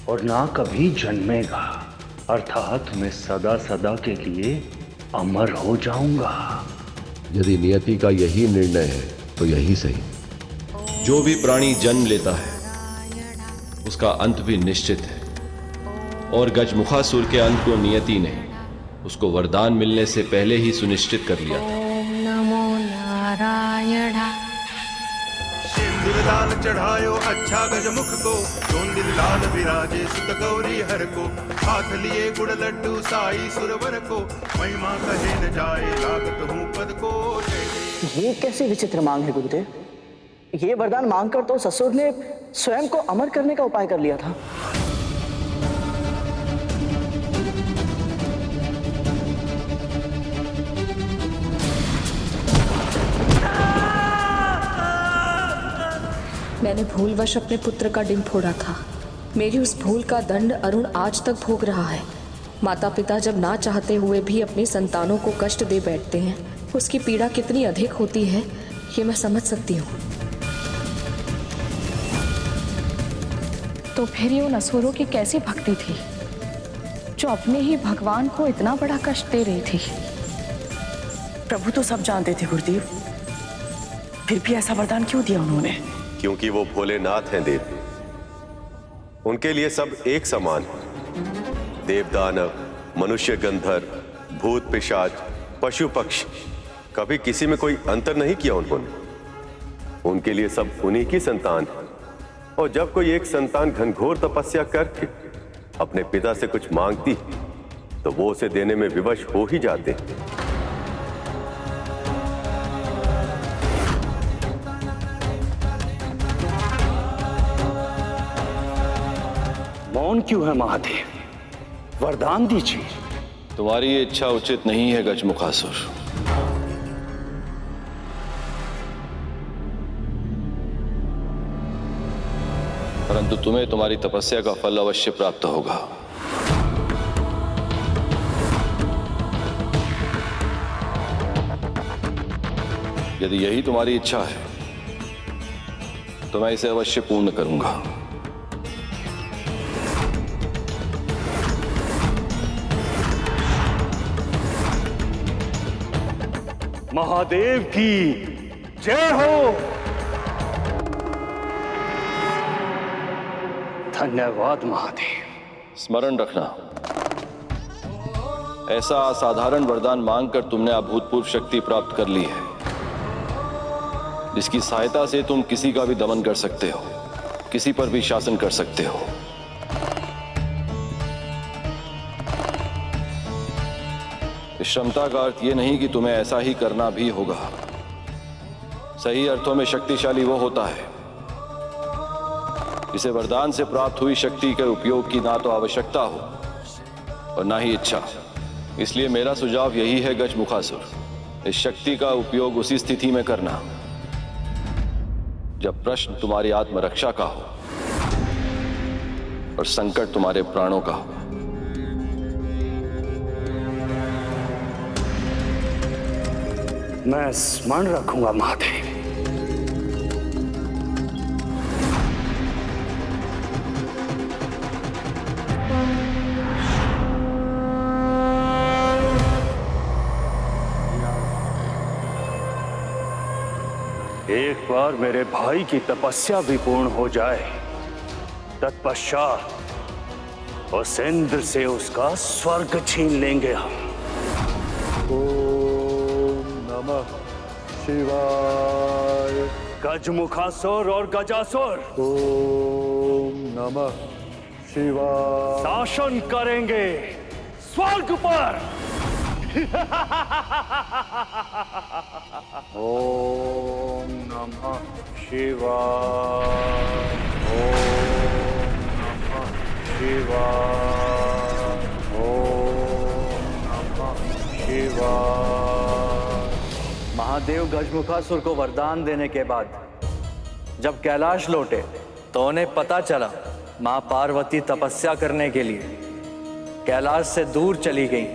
और ना कभी जन्मेगा, अर्थात मैं सदा सदा के लिए अमर हो जाऊंगा। यदि नियति का यही निर्णय है तो यही सही। जो भी प्राणी जन्म लेता है उसका अंत भी निश्चित है, और गजमुखासुर के अंत को नियति ने उसको वरदान मिलने से पहले ही सुनिश्चित कर लिया था। ओम नमो नारायण। सिंदूर लाल चढ़ायो अच्छा गजमुख को, चोंदिल लाल विराजे सुत गौरी हर को, हाथ लिए गुड़ लड्डू साई सुरवर को, महिमा कहे न जाए लागत हूँ पद को। ये कैसी विचित्र मांग है गुरुदेव? ये वरदान मांगकर तो ससुर ने स्वयं को अमर करने का उपाय कर लिया था। मैंने भूलवश अपने पुत्र का डिंग फोड़ा था। मेरी उस भूल का दंड अरुण आज तक भोग रहा है। माता पिता जब ना चाहते हुए भी अपनी संतानों को कष्ट दे बैठते हैं, उसकी पीड़ा कितनी अधिक होती है ये मैं समझ सकती हूँ। तो फिर ये उन असुरों की कैसी भक्ति थी जो अपने ही भगवान को इतना बड़ा कष्ट दे रही थी? प्रभु तो सब जानते थे गुरुदेव, फिर भी ऐसा वरदान क्यों दिया उन्होंने? क्योंकि वो भोलेनाथ हैं देव। उनके लिए सब एक समान है। देव दानव, मनुष्य गंधर्व, भूत पिशाच, पशु पक्षी, कभी किसी में कोई अंतर नहीं किया उन्होंने। उनके लिए सब उन्हीं की संतान है। और जब कोई एक संतान घनघोर तपस्या करके अपने पिता से कुछ मांगती तो वो उसे देने में विवश हो ही जाते। मौन क्यों है महादेव? वरदान दीजिए। तुम्हारी ये इच्छा उचित नहीं है गजमुखासुर। परंतु तुम्हें तुम्हारी तपस्या का फल अवश्य प्राप्त होगा। यदि यही तुम्हारी इच्छा है तो मैं इसे अवश्य पूर्ण करूंगा। महादेव की जय हो। धन्यवाद महादेव। स्मरण रखना, ऐसा असाधारण वरदान मांगकर तुमने अभूतपूर्व शक्ति प्राप्त कर ली है, जिसकी सहायता से तुम किसी का भी दमन कर सकते हो, किसी पर भी शासन कर सकते हो। इस क्षमता का अर्थ यह नहीं कि तुम्हें ऐसा ही करना भी होगा। सही अर्थों में शक्तिशाली वो होता है जिसे वरदान से प्राप्त हुई शक्ति के उपयोग की ना तो आवश्यकता हो और ना ही इच्छा। इसलिए मेरा सुझाव यही है गजमुखासुर, इस शक्ति का उपयोग उसी स्थिति में करना जब प्रश्न तुम्हारी आत्मरक्षा का हो और संकट तुम्हारे प्राणों का हो। मैं स्मरण रखूंगा महादेव। एक बार मेरे भाई की तपस्या भी पूर्ण हो जाए, तत्पश्चात उस इंद्र से उसका स्वर्ग छीन लेंगे हम। नमः शिवाय। गजमुखासुर और गजासुर ओम नमः शिवाय। शासन करेंगे स्वर्ग पर। ओम नमः शिवाय। ओम नमः शिवाय। ओम नमः शिवाय। महादेव गजमुखासुर को वरदान देने के बाद जब कैलाश लौटे तो उन्हें पता चला मां पार्वती तपस्या करने के लिए कैलाश से दूर चली गई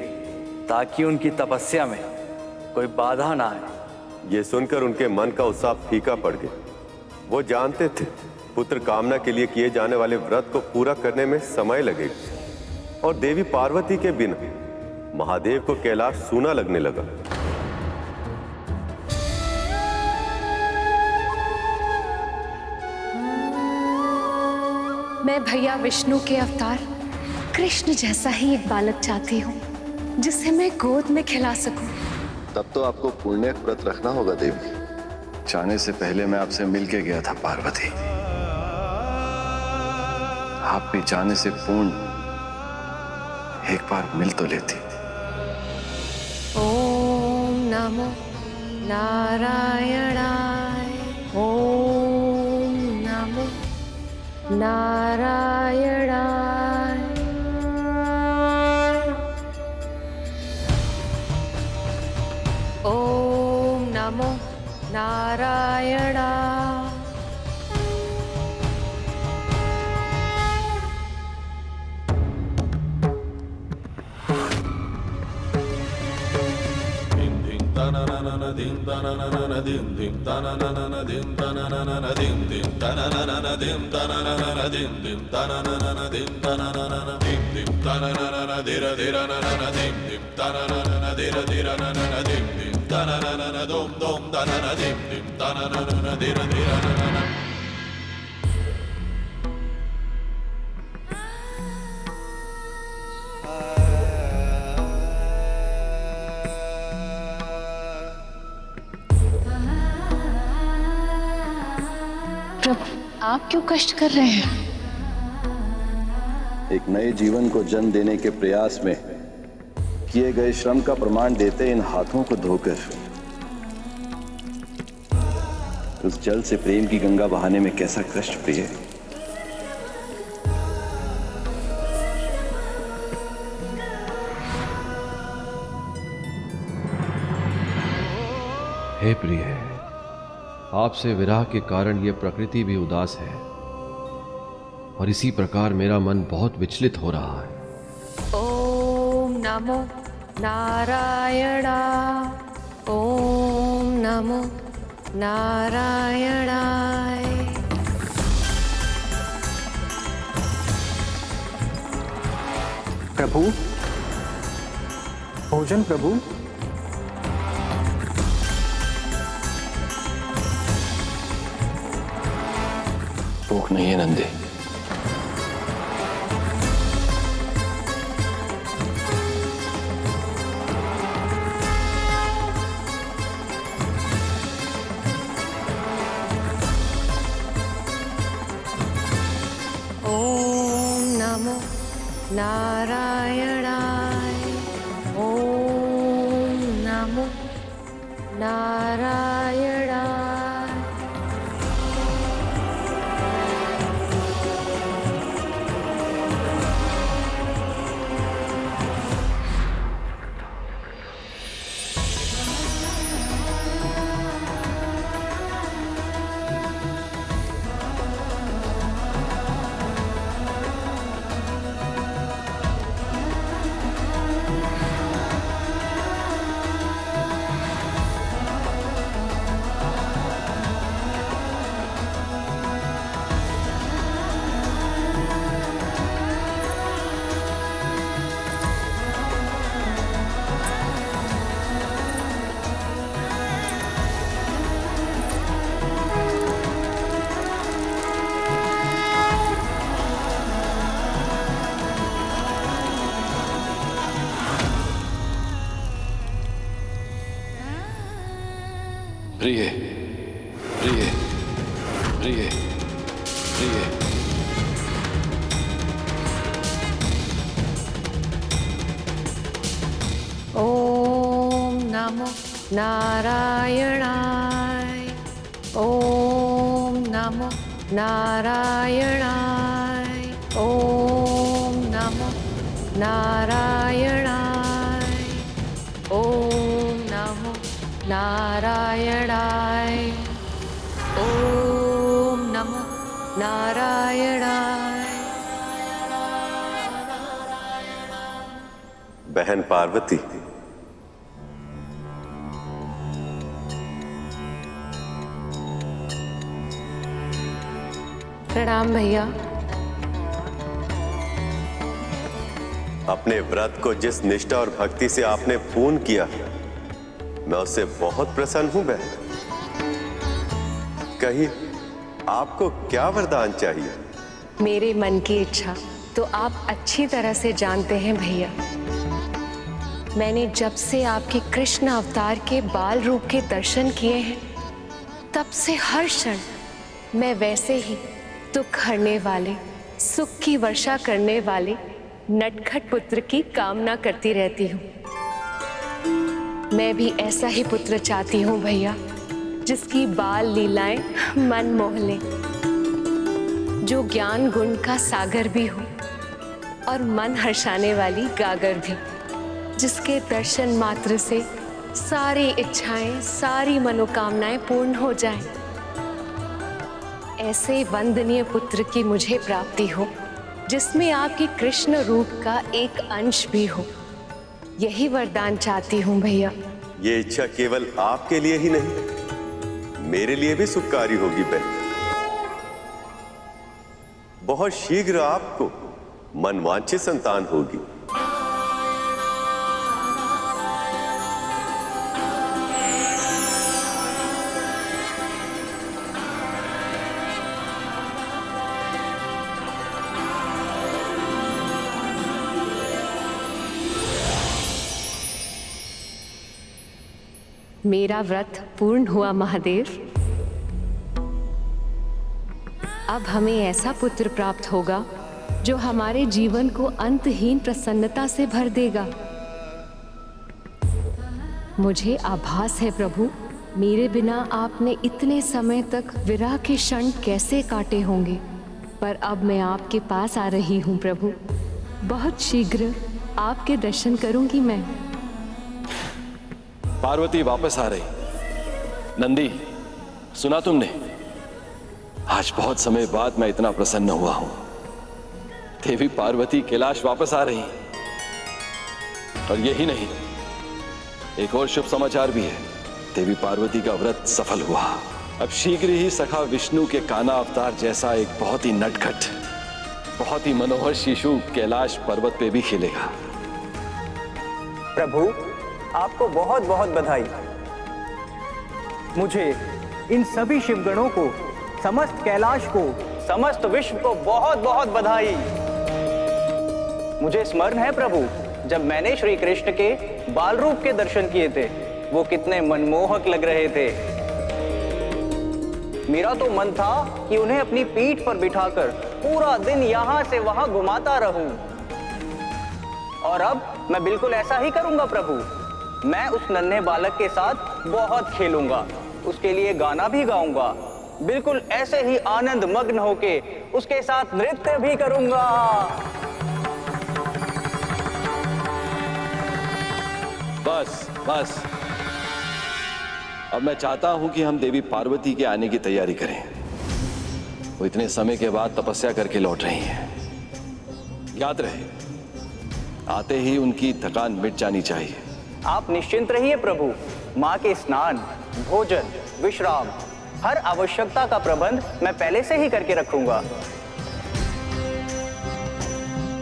ताकि उनकी तपस्या में कोई बाधा ना आए। ये सुनकर उनके मन का उत्साह फीका पड़ गया। वो जानते थे पुत्र कामना के लिए किए जाने वाले व्रत को पूरा करने में समय लगेगा और देवी पार्वती के बिना महादेव को कैलाश सूना लगने लगा। मैं भैया विष्णु के अवतार कृष्ण जैसा ही एक बालक चाहती हूँ। जिसे मैं गोद में खिला सकूं। तब तो आपको पुण्य व्रत रखना होगा देवी। जाने से पहले मैं आपसे मिल के गया था पार्वती। आप भी जाने से पूर्ण एक बार मिल तो लेती। ओम नमो नारायणाय। ओम नमो नारायणाय। ओम नमो नारायणाय। प्रभु, आप क्यों कष्ट कर रहे हैं? एक नए जीवन को जन्म देने के प्रयास में किए गए श्रम का प्रमाण देते इन हाथों को धोकर उस जल से प्रेम की गंगा बहाने में कैसा कष्ट प्रिय। हे प्रिय, आपसे विरह के कारण यह प्रकृति भी उदास है और इसी प्रकार मेरा मन बहुत विचलित हो रहा है। ओम नमो नारायणाय। ओम नमो नारायणाय। प्रभु, भोजन प्रभु। भूख नहीं है नंदी। ओम नमो नारायणाय। ओम नमो नारायणाय। प्रिय, प्रिय, प्रिय, प्रिय। ओम नमो नारायणाय। ओम नमो नारायणाय। ओम नमो नारायणाय। ओम नमो नारायणाय। ओम नमो नारायणाय। बहन पार्वती, प्रणाम भैया। अपने व्रत को जिस निष्ठा और भक्ति से आपने पूर्ण किया, मैं उससे बहुत प्रसन्न हूं बहन। कहिए, आपको क्या वरदान चाहिए? मेरे मन की इच्छा तो आप अच्छी तरह से जानते हैं भैया। मैंने जब से आपके कृष्ण अवतार के बाल रूप के दर्शन किए हैं, तब से हर क्षण मैं वैसे ही दुख हरने वाले, सुख की वर्षा करने वाले नटखट पुत्र की कामना करती रहती हूँ। मैं भी ऐसा ही पुत्र चाहती हूँ भैया, जिसकी बाल लीलाएं मन मोह ले, जो ज्ञान गुण का सागर भी हो और मन हर्षाने वाली गागर भी, जिसके दर्शन मात्र से सारी इच्छाएं, सारी मनोकामनाएं पूर्ण हो जाएं। ऐसे वंदनीय पुत्र की मुझे प्राप्ति हो, जिसमें आपके कृष्ण रूप का एक अंश भी हो। यही वरदान चाहती हूँ भैया। ये इच्छा केवल आपके लिए ही नहीं, मेरे लिए भी सुखकारी होगी बहन। बहुत शीघ्र आपको मनवांछित संतान होगी। मेरा व्रत पूर्ण हुआ महादेव। अब हमें ऐसा पुत्र प्राप्त होगा जो हमारे जीवन को अंतहीन प्रसन्नता से भर देगा। मुझे आभास है प्रभु, मेरे बिना आपने इतने समय तक विरह के क्षण कैसे काटे होंगे, पर अब मैं आपके पास आ रही हूँ प्रभु। बहुत शीघ्र आपके दर्शन करूंगी मैं। पार्वती वापस आ रही। नंदी, सुना तुमने? आज बहुत समय बाद मैं इतना प्रसन्न हुआ हूं। देवी पार्वती कैलाश वापस आ रही। और यही नहीं, एक और शुभ समाचार भी है। देवी पार्वती का व्रत सफल हुआ। अब शीघ्र ही सखा विष्णु के काना अवतार जैसा एक बहुत ही नटखट, बहुत ही मनोहर शिशु कैलाश पर्वत पे भी खिलेगा। प्रभु, आपको बहुत बहुत बधाई। मुझे इन सभी शिवगणों को, समस्त कैलाश को, समस्त विश्व को बहुत बहुत बधाई। मुझे स्मरण है प्रभु, जब मैंने श्री कृष्ण के बाल रूप के दर्शन किए थे, वो कितने मनमोहक लग रहे थे। मेरा तो मन था कि उन्हें अपनी पीठ पर बिठाकर पूरा दिन यहां से वहां घुमाता रहूं। और अब मैं बिल्कुल ऐसा ही करूंगा प्रभु। मैं उस नन्हे बालक के साथ बहुत खेलूंगा, उसके लिए गाना भी गाऊंगा, बिल्कुल ऐसे ही आनंद मग्न होके उसके साथ नृत्य भी करूंगा। बस बस, अब मैं चाहता हूं कि हम देवी पार्वती के आने की तैयारी करें। वो इतने समय के बाद तपस्या करके लौट रही हैं। याद रहे, आते ही उनकी थकान मिट जानी चाहिए। आप निश्चिंत रहिए प्रभु, माँ के स्नान, भोजन, विश्राम, हर आवश्यकता का प्रबंध मैं पहले से ही करके रखूंगा।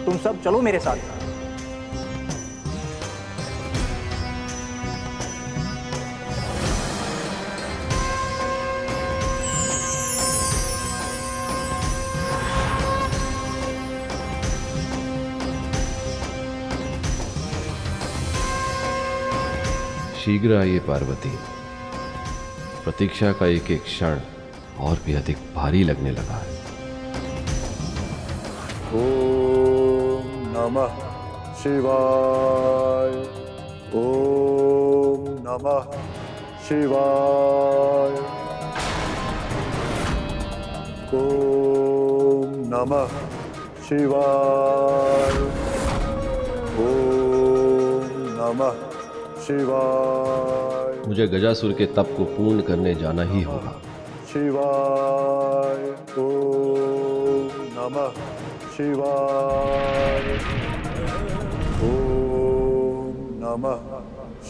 तुम सब चलो मेरे साथ। शीघ्र आइए पार्वती। प्रतीक्षा का एक एक क्षण और भी अधिक भारी लगने लगा है। ओम नमः शिवाय। ओम नमः शिवाय। ओम नमः शिवाय। ओम नमः शिवाय। मुझे गजासुर के तप को पूर्ण करने जाना ही होगा। शिवाय। ओम नमः शिवाय। ओम नमः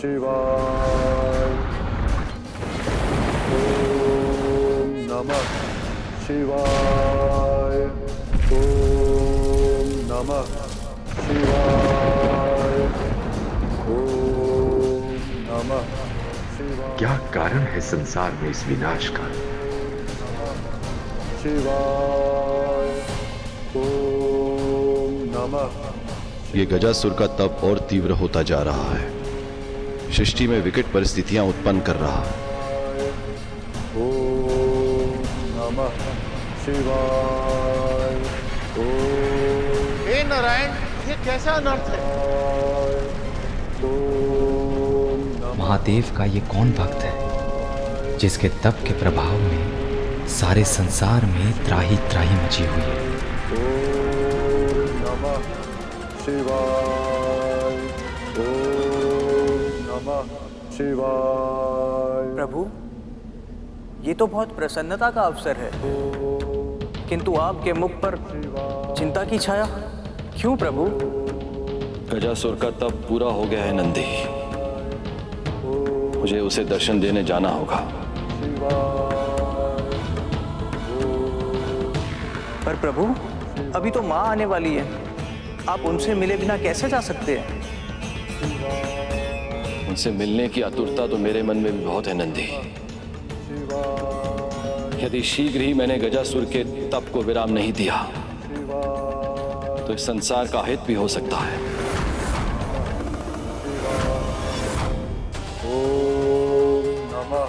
शिवाय। ओम नमः शिवाय। ओम नमः शिवाय। ओम नमः शिवाय। क्या कारण है संसार में इस विनाश का? शिवाय। ओम नमः। ये गजासुर का तप और तीव्र होता जा रहा है। सृष्टि में विकट परिस्थितियां उत्पन्न कर रहा है। ओम नमः शिवाय। हे नारायण, ये कैसा अनर्थ है? महादेव का ये कौन भक्त है जिसके तप के प्रभाव में सारे संसार में त्राही त्राही मची हुई है। ओम नमः शिवाय। ओम नमः शिवाय। प्रभु, ये तो बहुत प्रसन्नता का अवसर है, किंतु आपके मुख पर चिंता की छाया क्यों प्रभु? गजासुर का तप पूरा हो गया है नंदी, मुझे उसे दर्शन देने जाना होगा। पर प्रभु, अभी तो माँ आने वाली है, आप उनसे मिले बिना कैसे जा सकते हैं? उनसे मिलने की आतुरता तो मेरे मन में भी बहुत है नंदी। यदि शीघ्र ही मैंने गजासुर के तप को विराम नहीं दिया तो इस संसार का हित भी हो सकता है। ओम नमः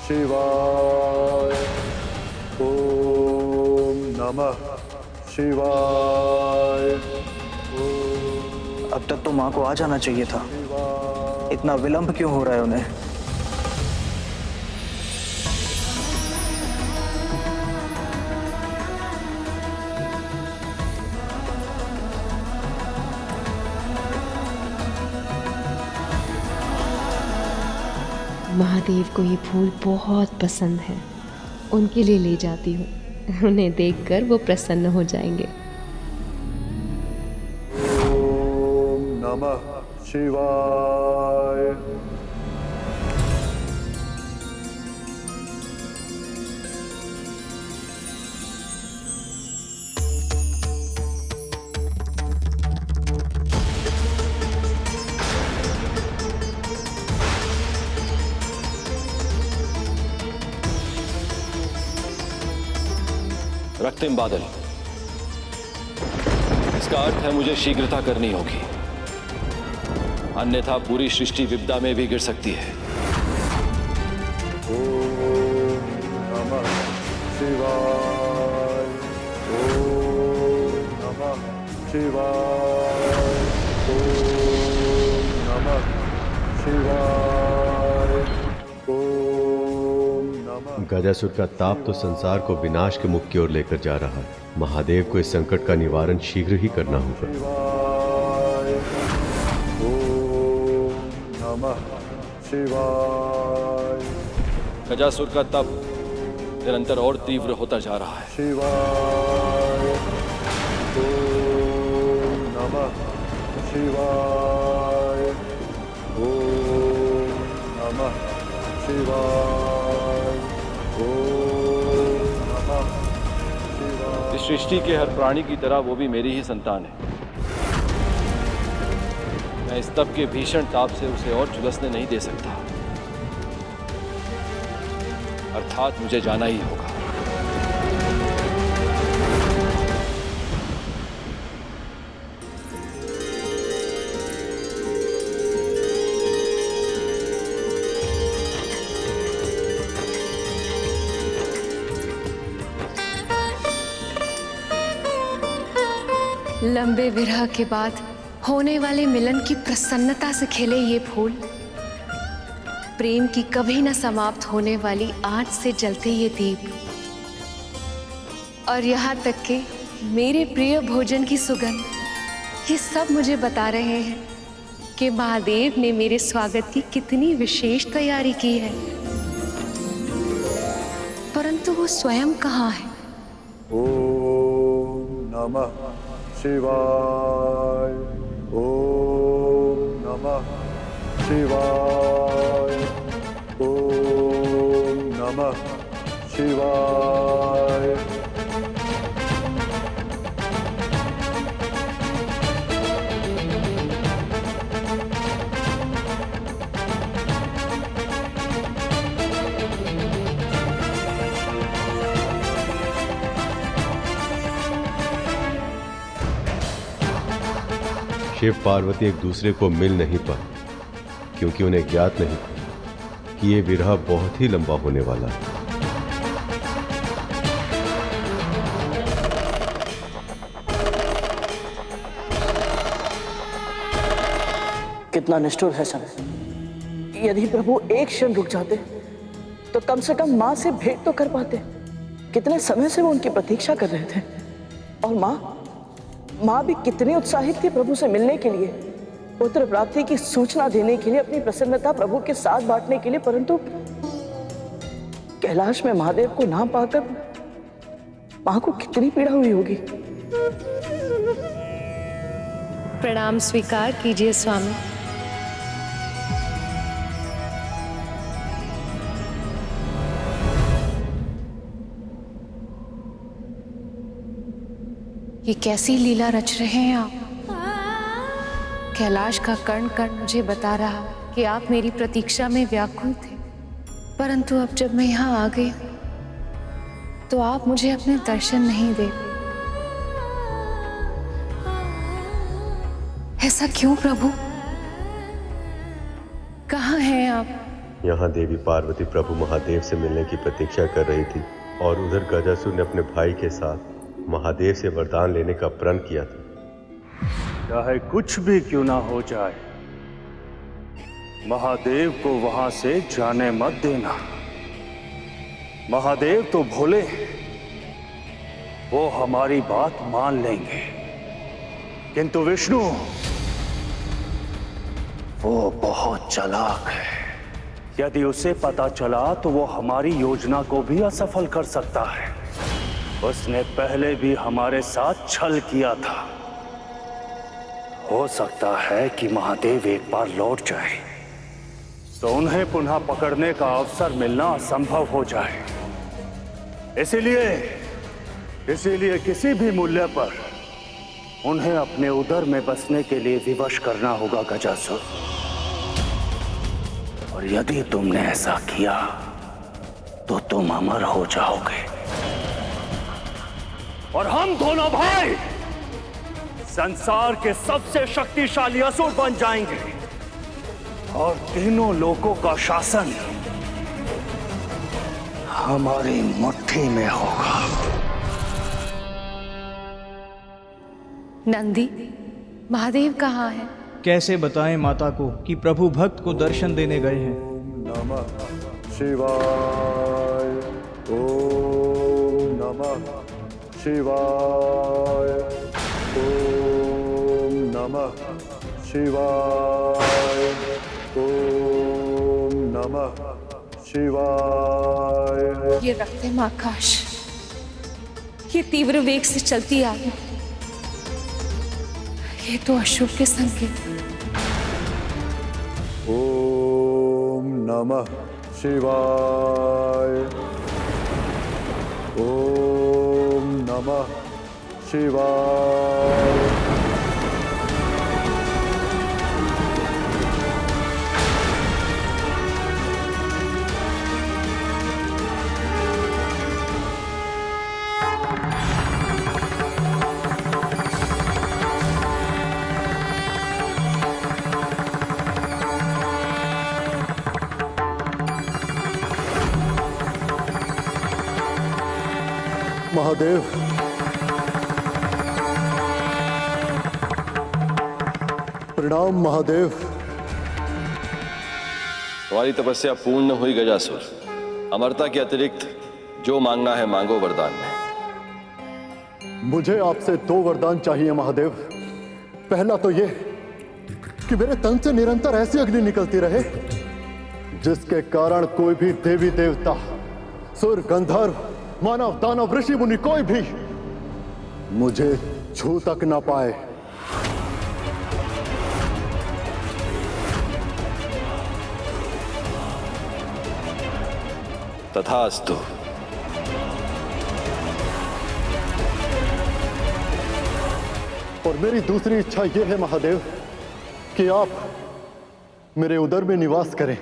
शिवाय। ओम नमः शिवाय। अब तक तो माँ को आ जाना चाहिए था, इतना विलंब क्यों हो रहा है उन्हें? महादेव को ये फूल बहुत पसंद है, उनके लिए ले जाती हूँ। उन्हें देखकर वो प्रसन्न हो जाएंगे। ओम नमः शिवाय। रक्तिम बादल, इसका अर्थ है मुझे शीघ्रता करनी होगी, अन्यथा पूरी सृष्टि विपदा में भी गिर सकती है। ओम नमः शिवाय। ओम नमः शिवाय। ओम नमः शिवाय। ओम नमः। गजासुर का ताप तो संसार को विनाश के मुख की ओर लेकर जा रहा है। महादेव को इस संकट का निवारण शीघ्र ही करना होगा। ओम नमः शिवाय। गजासुर का तप निरंतर और तीव्र होता जा रहा है। शिवाय। ओम नमः शिवाय। ओम नमः शिवाय। ओम नमः शिवाय। इस सृष्टि के हर प्राणी की तरह वो भी मेरी ही संतान है। मैं इस तप के भीषण ताप से उसे और झुलसने नहीं दे सकता, अर्थात मुझे जाना ही होगा। लंबे विरह के बाद होने वाले मिलन की प्रसन्नता से खिले ये फूल, प्रेम की कभी न समाप्त होने वाली आँच से जलते ये दीप, और यहाँ तक कि मेरे प्रिय भोजन की सुगंध, ये सब मुझे बता रहे हैं कि महादेव ने मेरे स्वागत की कितनी विशेष तैयारी की है। परंतु वो स्वयं कहाँ है? ओम नमः शिवाय। ओम नमः शिवाय। ओम नमः शिवाय। शिव पार्वती एक दूसरे को मिल नहीं पाए, क्योंकि उन्हें ज्ञात नहीं कि ये विरह बहुत ही लंबा होने वाला है। कितना निष्ठुर है समय। यदि प्रभु एक क्षण रुक जाते तो कम से कम माँ से भेंट तो कर पाते। कितने समय से वो उनकी प्रतीक्षा कर रहे थे। और माँ भी कितनी उत्साहित थी प्रभु से मिलने के लिए, पुत्र प्राप्ति की सूचना देने के लिए, अपनी प्रसन्नता प्रभु के साथ बांटने के लिए। परंतु कैलाश में महादेव को ना पाकर माँ को कितनी पीड़ा हुई होगी। प्रणाम स्वीकार कीजिए स्वामी। ये कैसी लीला रच रहे हैं आप। कैलाश का कण कण मुझे बता रहा कि आप मेरी प्रतीक्षा में व्याकुल थे, परंतु अब जब मैं यहाँ आ गई तो आप मुझे अपने दर्शन नहीं दे। ऐसा क्यों प्रभु? कहाँ हैं आप? यहाँ देवी पार्वती प्रभु महादेव से मिलने की प्रतीक्षा कर रही थी और उधर गजासुर ने अपने भाई के साथ महादेव से वरदान लेने का प्रण किया था। चाहे कुछ भी क्यों ना हो जाए, महादेव को वहां से जाने मत देना। महादेव तो भोले, वो हमारी बात मान लेंगे, किंतु विष्णु वो बहुत चालाक है। यदि उसे पता चला तो वो हमारी योजना को भी असफल कर सकता है। उसने पहले भी हमारे साथ छल किया था। हो सकता है कि महादेव एक बार लौट जाए तो उन्हें पुनः पकड़ने का अवसर मिलना असंभव हो जाए। इसीलिए किसी भी मूल्य पर उन्हें अपने उदर में बसने के लिए विवश करना होगा गजासुर। और यदि तुमने ऐसा किया तो तुम अमर हो जाओगे और हम दोनों भाई संसार के सबसे शक्तिशाली असुर बन जाएंगे और तीनों लोकों का शासन हमारी मुट्ठी में होगा। नंदी, महादेव कहाँ है? कैसे बताएं माता को कि प्रभु भक्त को दर्शन देने गए हैं। नमः शिवाय। ओम नमः शिवाय। ओम नमः शिवाय। ओम नमः शिवाय। ये रक्तम आकाश, ये तीव्र वेग से चलती आ रही, ये तो अशुभ के संकेत। ओम नमः शिवाय। ओम नमः शिवाय। महादेव, प्रणाम महादेव। तुम्हारी तपस्या पूर्ण हुई गजासुर। अमरता के अतिरिक्त जो मांगना है मांगो वरदान में। मुझे आपसे 2 वरदान चाहिए महादेव। पहला तो ये कि मेरे तन से निरंतर ऐसी अग्नि निकलती रहे जिसके कारण कोई भी देवी देवता, सुर, गंधर्व, मानव, दानव, ऋषि मुनि कोई भी मुझे छू तक ना पाए। तथास्तु। और मेरी दूसरी इच्छा यह है महादेव कि आप मेरे उदर में निवास करें।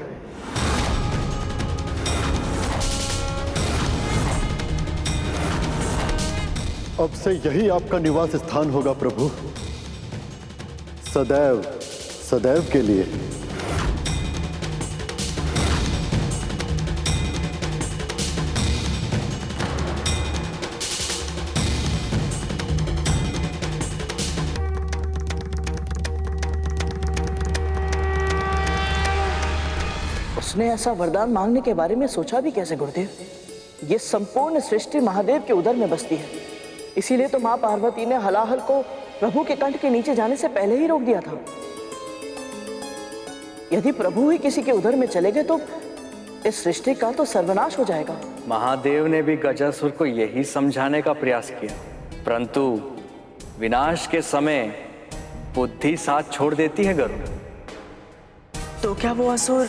अब से यही आपका निवास स्थान होगा प्रभु, सदैव सदैव के लिए। उसने ऐसा वरदान मांगने के बारे में सोचा भी कैसे गुरुदेव? ये संपूर्ण सृष्टि महादेव के उदर में बसती है, इसीलिए तो माँ पार्वती ने हलाहल को प्रभु के कंठ के नीचे जाने से पहले ही रोक दिया था। यदि प्रभु ही किसी के उदर में चले गए तो इस सृष्टि का तो सर्वनाश हो जाएगा। महादेव ने भी गजासुर को यही समझाने का प्रयास किया, परंतु विनाश के समय बुद्धि साथ छोड़ देती है गरुड़। तो क्या वो असुर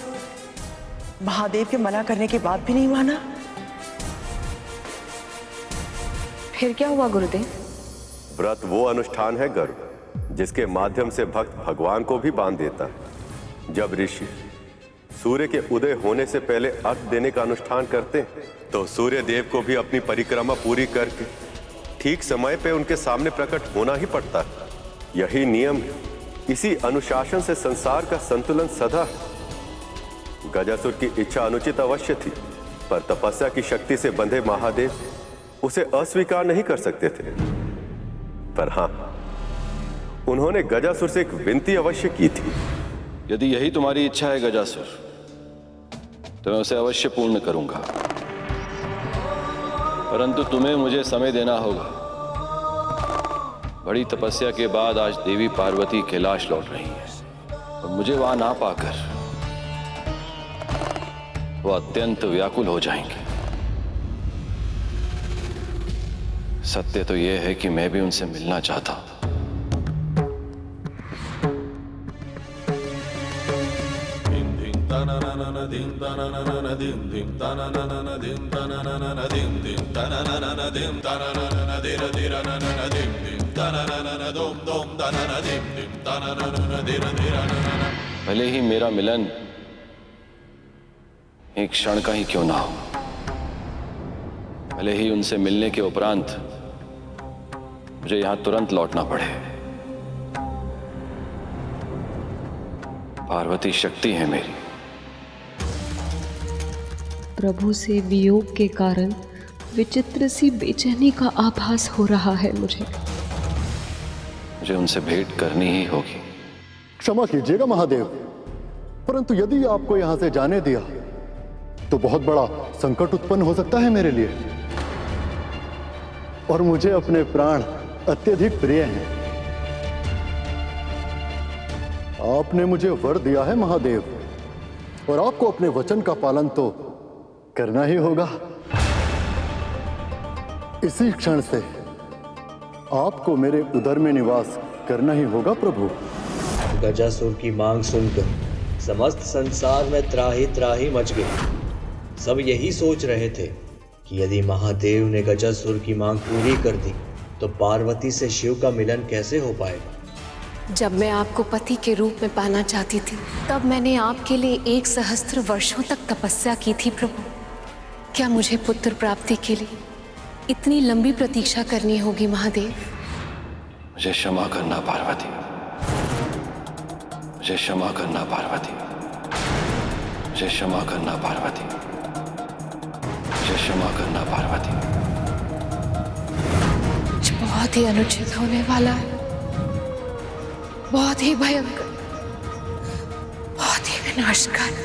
महादेव के मना करने के बाद भी नहीं माना? फिर क्या हुआ गुरुदेव? व्रत वो अनुष्ठान है गरुड़ जिसके माध्यम से भक्त भगवान को भी बांध देता है। जब ऋषि सूर्य के उदय होने से पहले अर्घ देने का अनुष्ठान करते हैं तो सूर्य देव को भी अपनी परिक्रमा पूरी करके ठीक समय पे उनके सामने प्रकट होना ही पड़ता है। यही नियम है। इसी अनुशासन से संसार का संतुलन सदा है। गजासुर की इच्छा अनुचित अवश्य थी, पर तपस्या की शक्ति से बंधे महादेव उसे अस्वीकार नहीं कर सकते थे। पर हां, उन्होंने गजासुर से एक विनती अवश्य की थी। यदि यही तुम्हारी इच्छा है गजासुर, तो मैं उसे अवश्य पूर्ण करूंगा, परंतु तुम्हें मुझे समय देना होगा। बड़ी तपस्या के बाद आज देवी पार्वती कैलाश लौट रही है और मुझे वहां ना पाकर वो अत्यंत व्याकुल हो जाएंगे। सत्य तो यह है कि मैं भी उनसे मिलना चाहता हूं। भले ही मेरा मिलन एक क्षण का ही क्यों ना हो, भले ही उनसे मिलने के उपरांत मुझे यहां तुरंत लौटना पड़े। पार्वती शक्ति है मेरी। प्रभु से वियोग के कारण विचित्र सी बेचैनी का आभास हो रहा है मुझे उनसे भेंट करनी ही होगी। क्षमा कीजिएगा महादेव, परंतु यदि आपको यहां से जाने दिया तो बहुत बड़ा संकट उत्पन्न हो सकता है मेरे लिए, और मुझे अपने प्राण अत्यधिक प्रिय हैं। आपने मुझे वर दिया है महादेव, और आपको अपने वचन का पालन तो करना ही होगा। इसी क्षण से आपको मेरे उदर में निवास करना ही होगा प्रभु। गजासुर की मांग सुनकर समस्त संसार में त्राही त्राही मच गई। सब यही सोच रहे थे कि यदि महादेव ने गजासुर की मांग पूरी कर दी तो पार्वती से शिव का मिलन कैसे हो पाएगा। जब मैं आपको पति के रूप में पाना चाहती थी, तब मैंने आपके लिए 1 सहस्त्र वर्षों तक तपस्या की थी प्रभु। क्या मुझे पुत्र प्राप्ति के लिए इतनी लंबी प्रतीक्षा करनी होगी महादेव? मुझे क्षमा करना पार्वती, मुझे क्षमा करना पार्वती, मुझे क्षमा करना पार्वती, मुझे क्षमा करना पार्वती। कुछ बहुत ही अनुचित होने वाला है, बहुत ही भयंकर, बहुत ही विनाशकारी।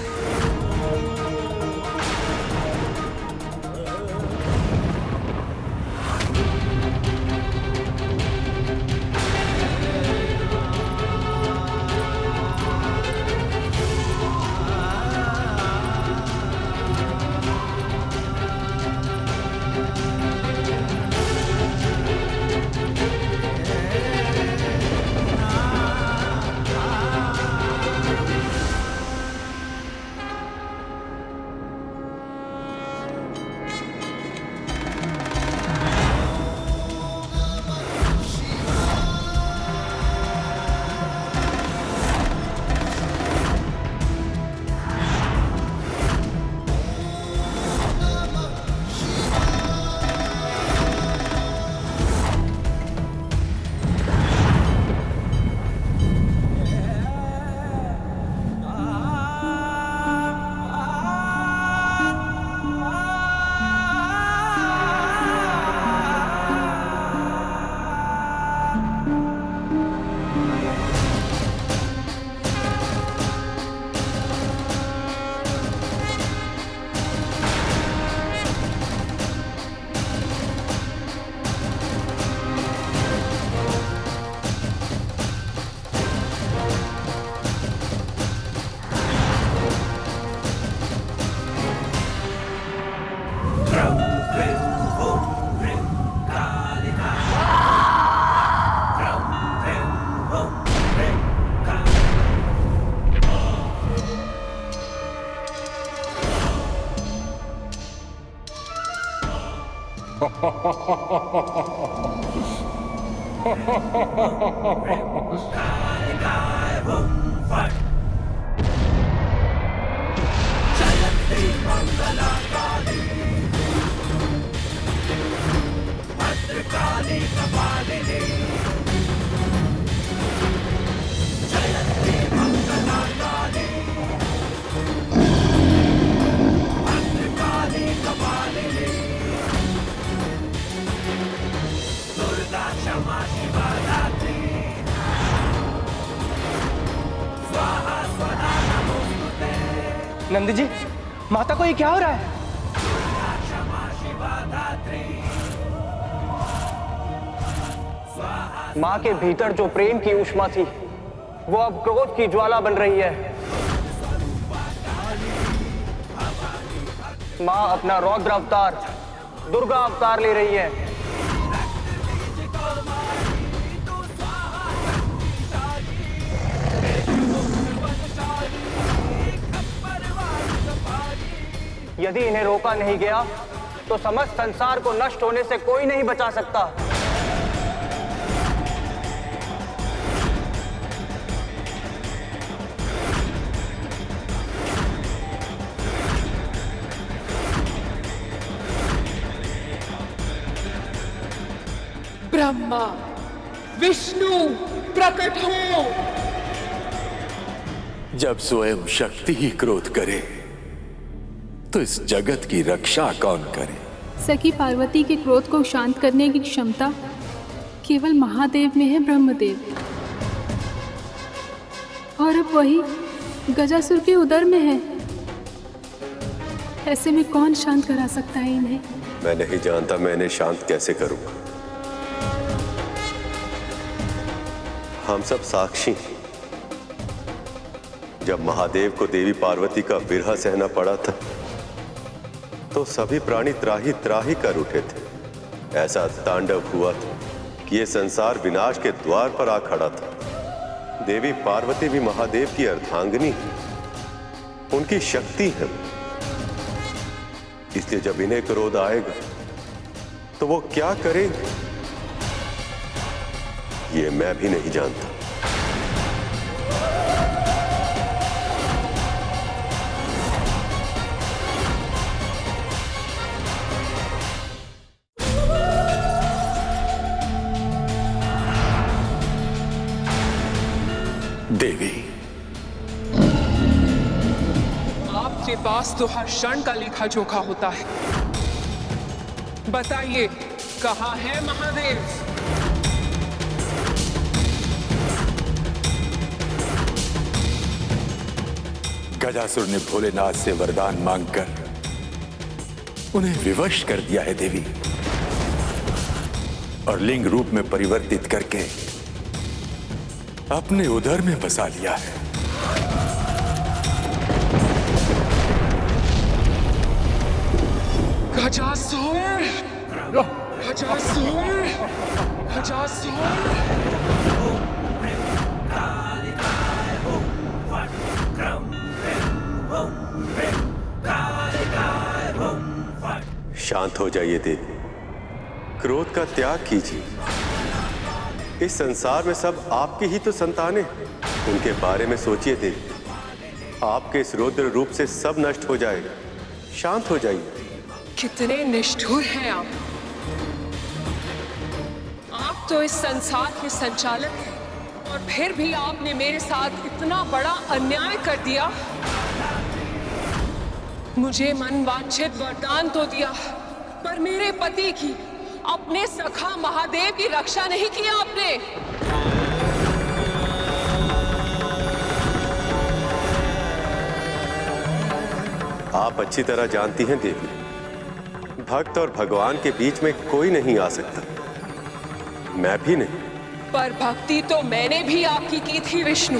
नंदी जी, माता को ये क्या हो रहा है? माँ के भीतर जो प्रेम की ऊष्मा थी, वो अब क्रोध की ज्वाला बन रही है। माँ अपना रौद्र अवतार, दुर्गा अवतार ले रही है। यदि इन्हें रोका नहीं गया तो समस्त संसार को नष्ट होने से कोई नहीं बचा सकता। ब्रह्मा, विष्णु प्रकट हो। जब स्वयं शक्ति ही क्रोध करे तो इस जगत की रक्षा कौन करे? सखी पार्वती के क्रोध को शांत करने की क्षमता केवल महादेव में है, ब्रह्मदेव। और अब वही गजासुर के उदर में है। ऐसे में कौन शांत करा सकता है इन्हें? मैं नहीं जानता मैं इन्हें शांत कैसे करूंगा। हम सब साक्षी हैं। जब महादेव को देवी पार्वती का विरह सहना पड़ा था तो सभी प्राणी त्राही त्राही कर उठे थे। ऐसा तांडव हुआ था कि ये संसार विनाश के द्वार पर आ खड़ा था। देवी पार्वती भी महादेव की अर्धांगिनी है, उनकी शक्ति है। इसलिए जब इन्हें क्रोध आएगा तो वो क्या करेंगे ये मैं भी नहीं जानता। देवी, आपके पास तो हर क्षण का लेखा जोखा होता है। बताइए, कहाँ है महादेव? गजासुर ने भोलेनाथ से वरदान मांगकर उन्हें विवश कर दिया है देवी, और लिंग रूप में परिवर्तित करके अपने उदर में बसा लिया है। गजासुर! गजासुर! गजासुर! शांत हो जाइए देवी, क्रोध का त्याग कीजिए। इस संसार में सब आपकी ही तो संतानें, उनके बारे में सोचिए देवी। आपके इस रौद्र रूप से सब नष्ट हो जाएगा। शांत हो जाइए। कितने निष्ठुर हैं आप! आप तो इस संसार के संचालक हैं, और फिर भी आपने मेरे साथ इतना बड़ा अन्याय कर दिया। मुझे मनवांछित वरदान तो दिया, पर मेरे पति की, अपने सखा महादेव की रक्षा नहीं की आपने। आप अच्छी तरह जानती हैं देवी, भक्त और भगवान के बीच में कोई नहीं आ सकता, मैं भी नहीं। पर भक्ति तो मैंने भी आपकी की थी विष्णु,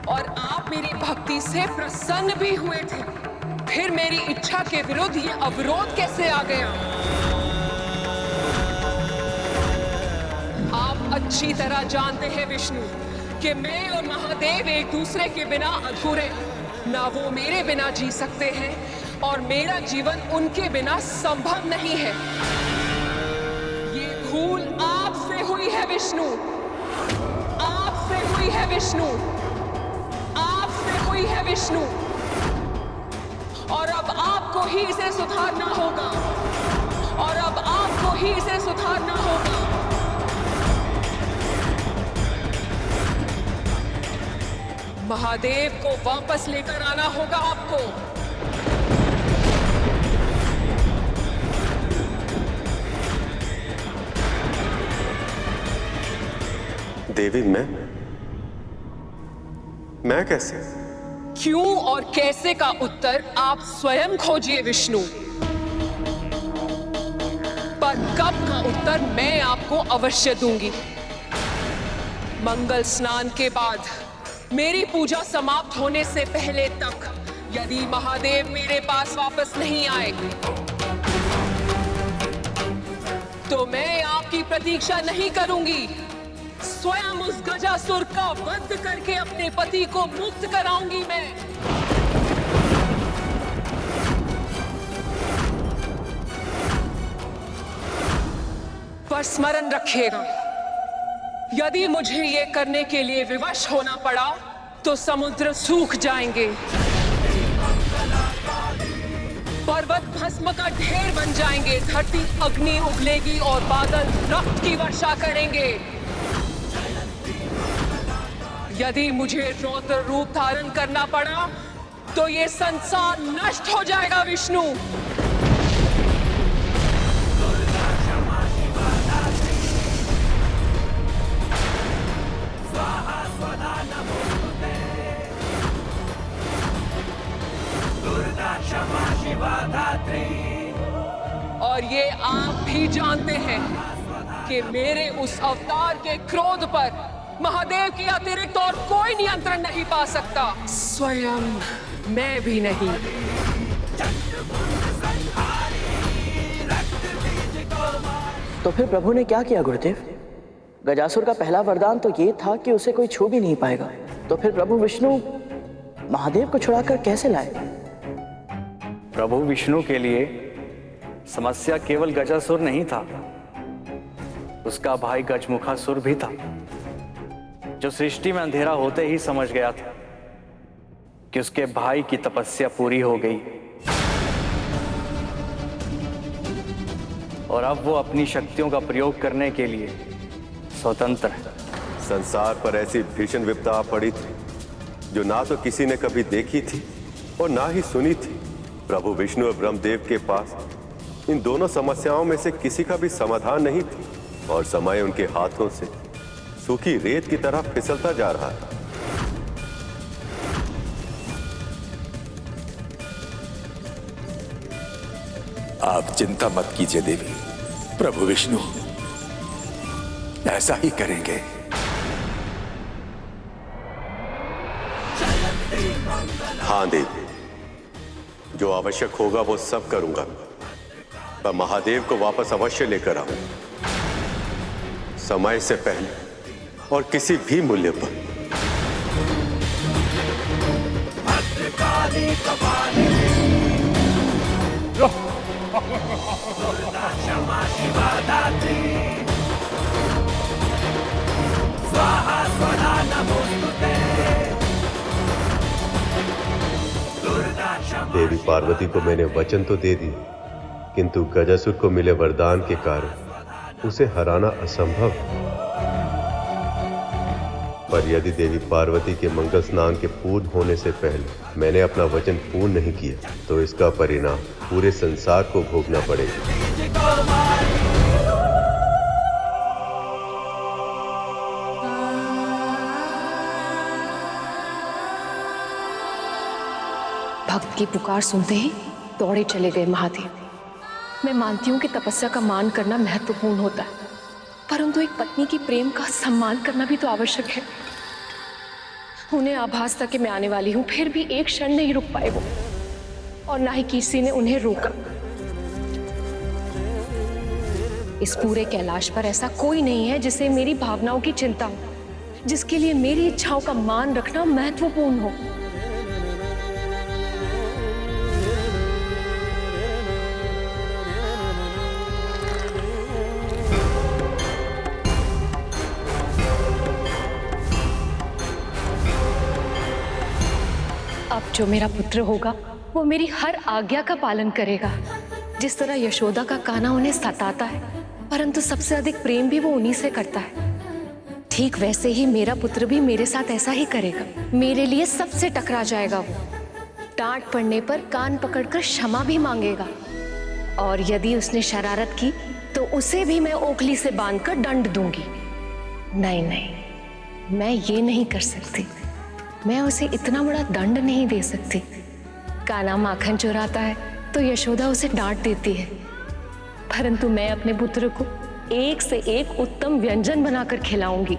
और आप मेरी भक्ति से प्रसन्न भी हुए थे। फिर मेरी इच्छा के विरुद्ध ये अवरोध कैसे आ गया? आप अच्छी तरह जानते हैं विष्णु कि मैं और महादेव एक दूसरे के बिना अधूरे। ना वो मेरे बिना जी सकते हैं और मेरा जीवन उनके बिना संभव नहीं है। ये भूल आपसे हुई है विष्णु, आपसे हुई है विष्णु, आपसे हुई है विष्णु, और अब आपको ही इसे सुधारना होगा, और अब आपको ही इसे सुधारना होगा। महादेव को वापस लेकर आना होगा आपको। देवी, मैं कैसे? क्यों और कैसे का उत्तर आप स्वयं खोजिए विष्णु, पर कब का उत्तर मैं आपको अवश्य दूंगी। मंगल स्नान के बाद मेरी पूजा समाप्त होने से पहले तक यदि महादेव मेरे पास वापस नहीं आए तो मैं आपकी प्रतीक्षा नहीं करूंगी। स्वयं उस गजासुर का वध करके अपने पति को मुक्त कराऊंगी मैं। पर स्मरण रखिएगा, यदि मुझे ये करने के लिए विवश होना पड़ा तो समुद्र सूख जाएंगे, पर्वत भस्म का ढेर बन जाएंगे, धरती अग्नि उगलेगी और बादल रक्त की वर्षा करेंगे। यदि मुझे रौद्र रूप धारण करना पड़ा तो ये संसार नष्ट हो जाएगा विष्णु। और ये आप भी जानते हैं कि मेरे उस अवतार के क्रोध पर महादेव के अतिरिक्त और कोई नियंत्रण नहीं पा सकता, स्वयं मैं भी नहीं। तो फिर प्रभु ने क्या किया गुरुदेव? गजासुर का पहला वरदान तो ये था कि उसे कोई छू भी नहीं पाएगा। तो फिर प्रभु विष्णु महादेव को छुड़ाकर कैसे लाए? प्रभु विष्णु के लिए समस्या केवल गजासुर नहीं था, उसका भाई गजमुखासुर भी था, जो सृष्टि में अंधेरा होते ही समझ गया था कि उसके भाई की तपस्या पूरी हो गई और अब वो अपनी शक्तियों का प्रयोग करने के लिए स्वतंत्र है। संसार पर ऐसी भीषण विपदा पड़ी थी जो ना तो किसी ने कभी देखी थी और ना ही सुनी थी। प्रभु विष्णु और ब्रह्मदेव के पास इन दोनों समस्याओं में से किसी का भी समाधान नहीं थी और समय उनके हाथों से सूखी रेत की तरह फिसलता जा रहा है। आप चिंता मत कीजिए देवी, प्रभु विष्णु ऐसा ही करेंगे। हाँ देवी, जो आवश्यक होगा वो सब करूंगा, पर महादेव को वापस अवश्य लेकर आऊंगा, समय से पहले और किसी भी मूल्य पर। देवी पार्वती को मैंने वचन तो दे दिया, किंतु गजासुर को मिले वरदान के कारण उसे हराना असंभव। पर यदि देवी पार्वती के मंगल स्नान के पूर्ण होने से पहले मैंने अपना वचन पूर्ण नहीं किया तो इसका परिणाम पूरे संसार को भोगना पड़ेगा। भक्त की पुकार सुनते ही दौड़े चले गए महादेव। मैं मानती हूँ कि तपस्या का मान करना महत्वपूर्ण होता है, परंतु एक पत्नी की प्रेम का सम्मान करना भी तो आवश्यक है। उन्हें आभास था कि मैं आने वाली हूँ, फिर भी एक क्षण नहीं रुक पाए वो, और ना ही किसी ने उन्हें रोका। इस पूरे कैलाश पर ऐसा कोई नहीं है जिसे मेरी भावनाओं की चिंता हो, जिसके लिए मेरी इच्छाओं का मान रखना महत्वपूर्ण हो। अब जो मेरा पुत्र होगा वो मेरी हर आज्ञा का पालन करेगा। जिस तरह यशोदा का कान्हा उन्हें सताता है, परंतु सबसे अधिक प्रेम भी वो उन्हीं से करता है, ठीक वैसे ही मेरा पुत्र भी मेरे साथ ऐसा ही करेगा। मेरे लिए सबसे टकरा जाएगा वो। डांट पड़ने पर कान पकड़कर क्षमा भी मांगेगा, और यदि उसने शरारत की तो उसे भी मैं ओखली से बांधकर दंड दूंगी। नहीं नहीं, मैं ये नहीं कर सकती। मैं उसे इतना बड़ा दंड नहीं दे सकती। कान्हा माखन चुराता है तो यशोदा उसे डांट देती है, परंतु मैं अपने पुत्र को एक से एक उत्तम व्यंजन बनाकर खिलाऊंगी,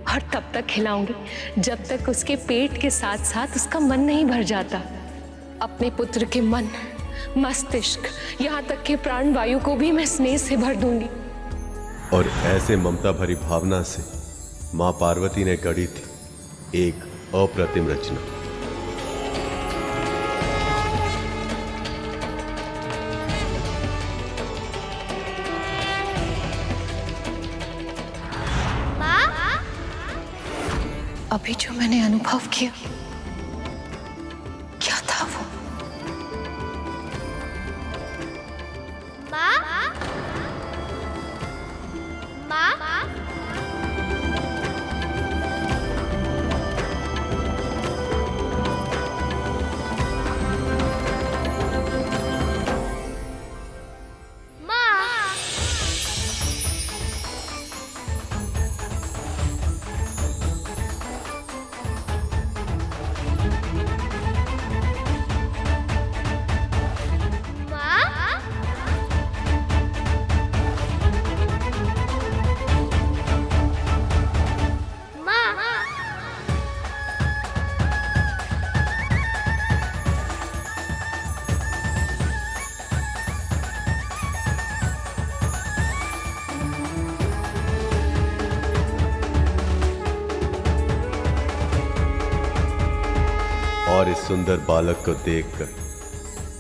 और तब तक खिलाऊंगी जब तक उसके पेट के साथ साथ उसका मन नहीं भर जाता। अपने पुत्र के मन, मस्तिष्क, यहाँ तक के प्राण वायु को भी मैं स्नेह से भर दूंगी। और ऐसे ममता भरी भावना से मां पार्वती ने गढ़ी थी एक अप्रतिम रचना। अभी जो मैंने अनुभव किया, क्या था वो? माँ? माँ? और इस सुंदर बालक को देखकर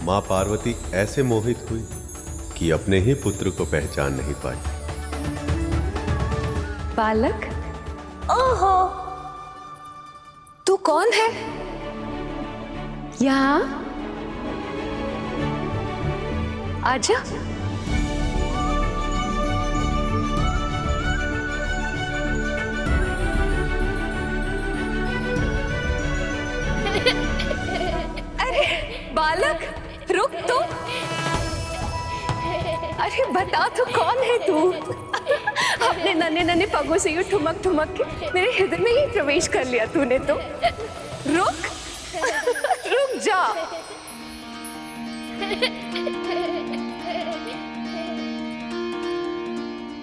मां पार्वती ऐसे मोहित हुई कि अपने ही पुत्र को पहचान नहीं पाई। बालक? ओहो, तू कौन है? यहाँ आजा। अरे बालक, रुक तो। अरे बता, तू कौन है तू? अपने नन्हे नन्हे पगों से यूं ठुमक ठुमक के मेरे हृदय में ही प्रवेश कर लिया तूने तो। रुक रुक जा।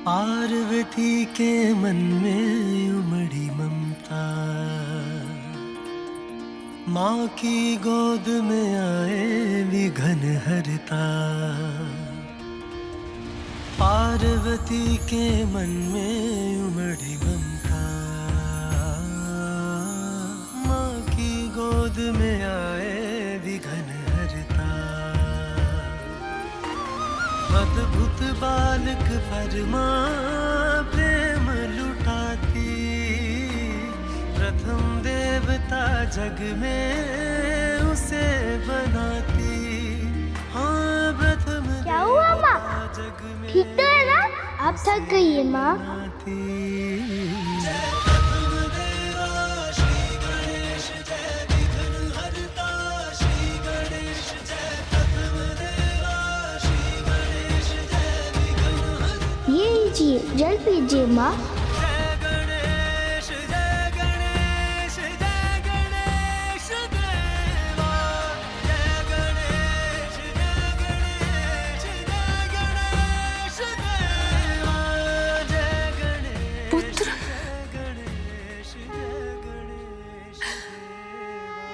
पार्वती के मन में उमड़ी ममता, माँ की गोद में आए विघन हरता। पार्वती के मन में उमड़ी ममता, माँ की गोद में आए विघन हरता। अद्भुत बालक पर माँ प्रेम लुटाती, प्रथम देवता जग में उसे बनाती। हाँ, प्रथम क्या हुआ माँ? ठीक तो है ना? आप थक गई है माँ? ये लीजिए, जल पीजिए माँ।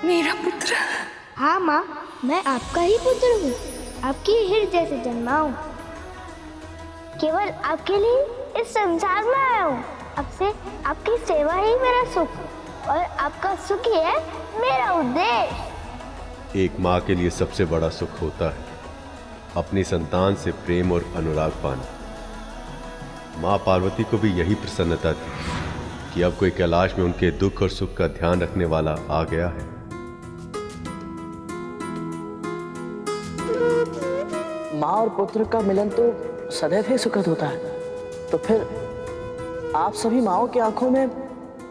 मेरा पुत्र? हाँ माँ, मैं आपका ही पुत्र हूँ, आपके हृदय से जन्मा हूँ। केवल आपके लिए इस संसार में आया हूँ। अब से आपकी सेवा ही मेरा सुख, और आपका सुख ही है मेरा उद्देश्य। एक माँ के लिए सबसे बड़ा सुख होता है अपनी संतान से प्रेम और अनुराग पाना। माँ पार्वती को भी यही प्रसन्नता थी कि अब कोई कैलाश में उनके दुख और सुख का ध्यान रखने वाला आ गया है। माँ और पुत्र का मिलन तो सदैव ही सुखद होता है, तो फिर आप सभी माँओं की आंखों में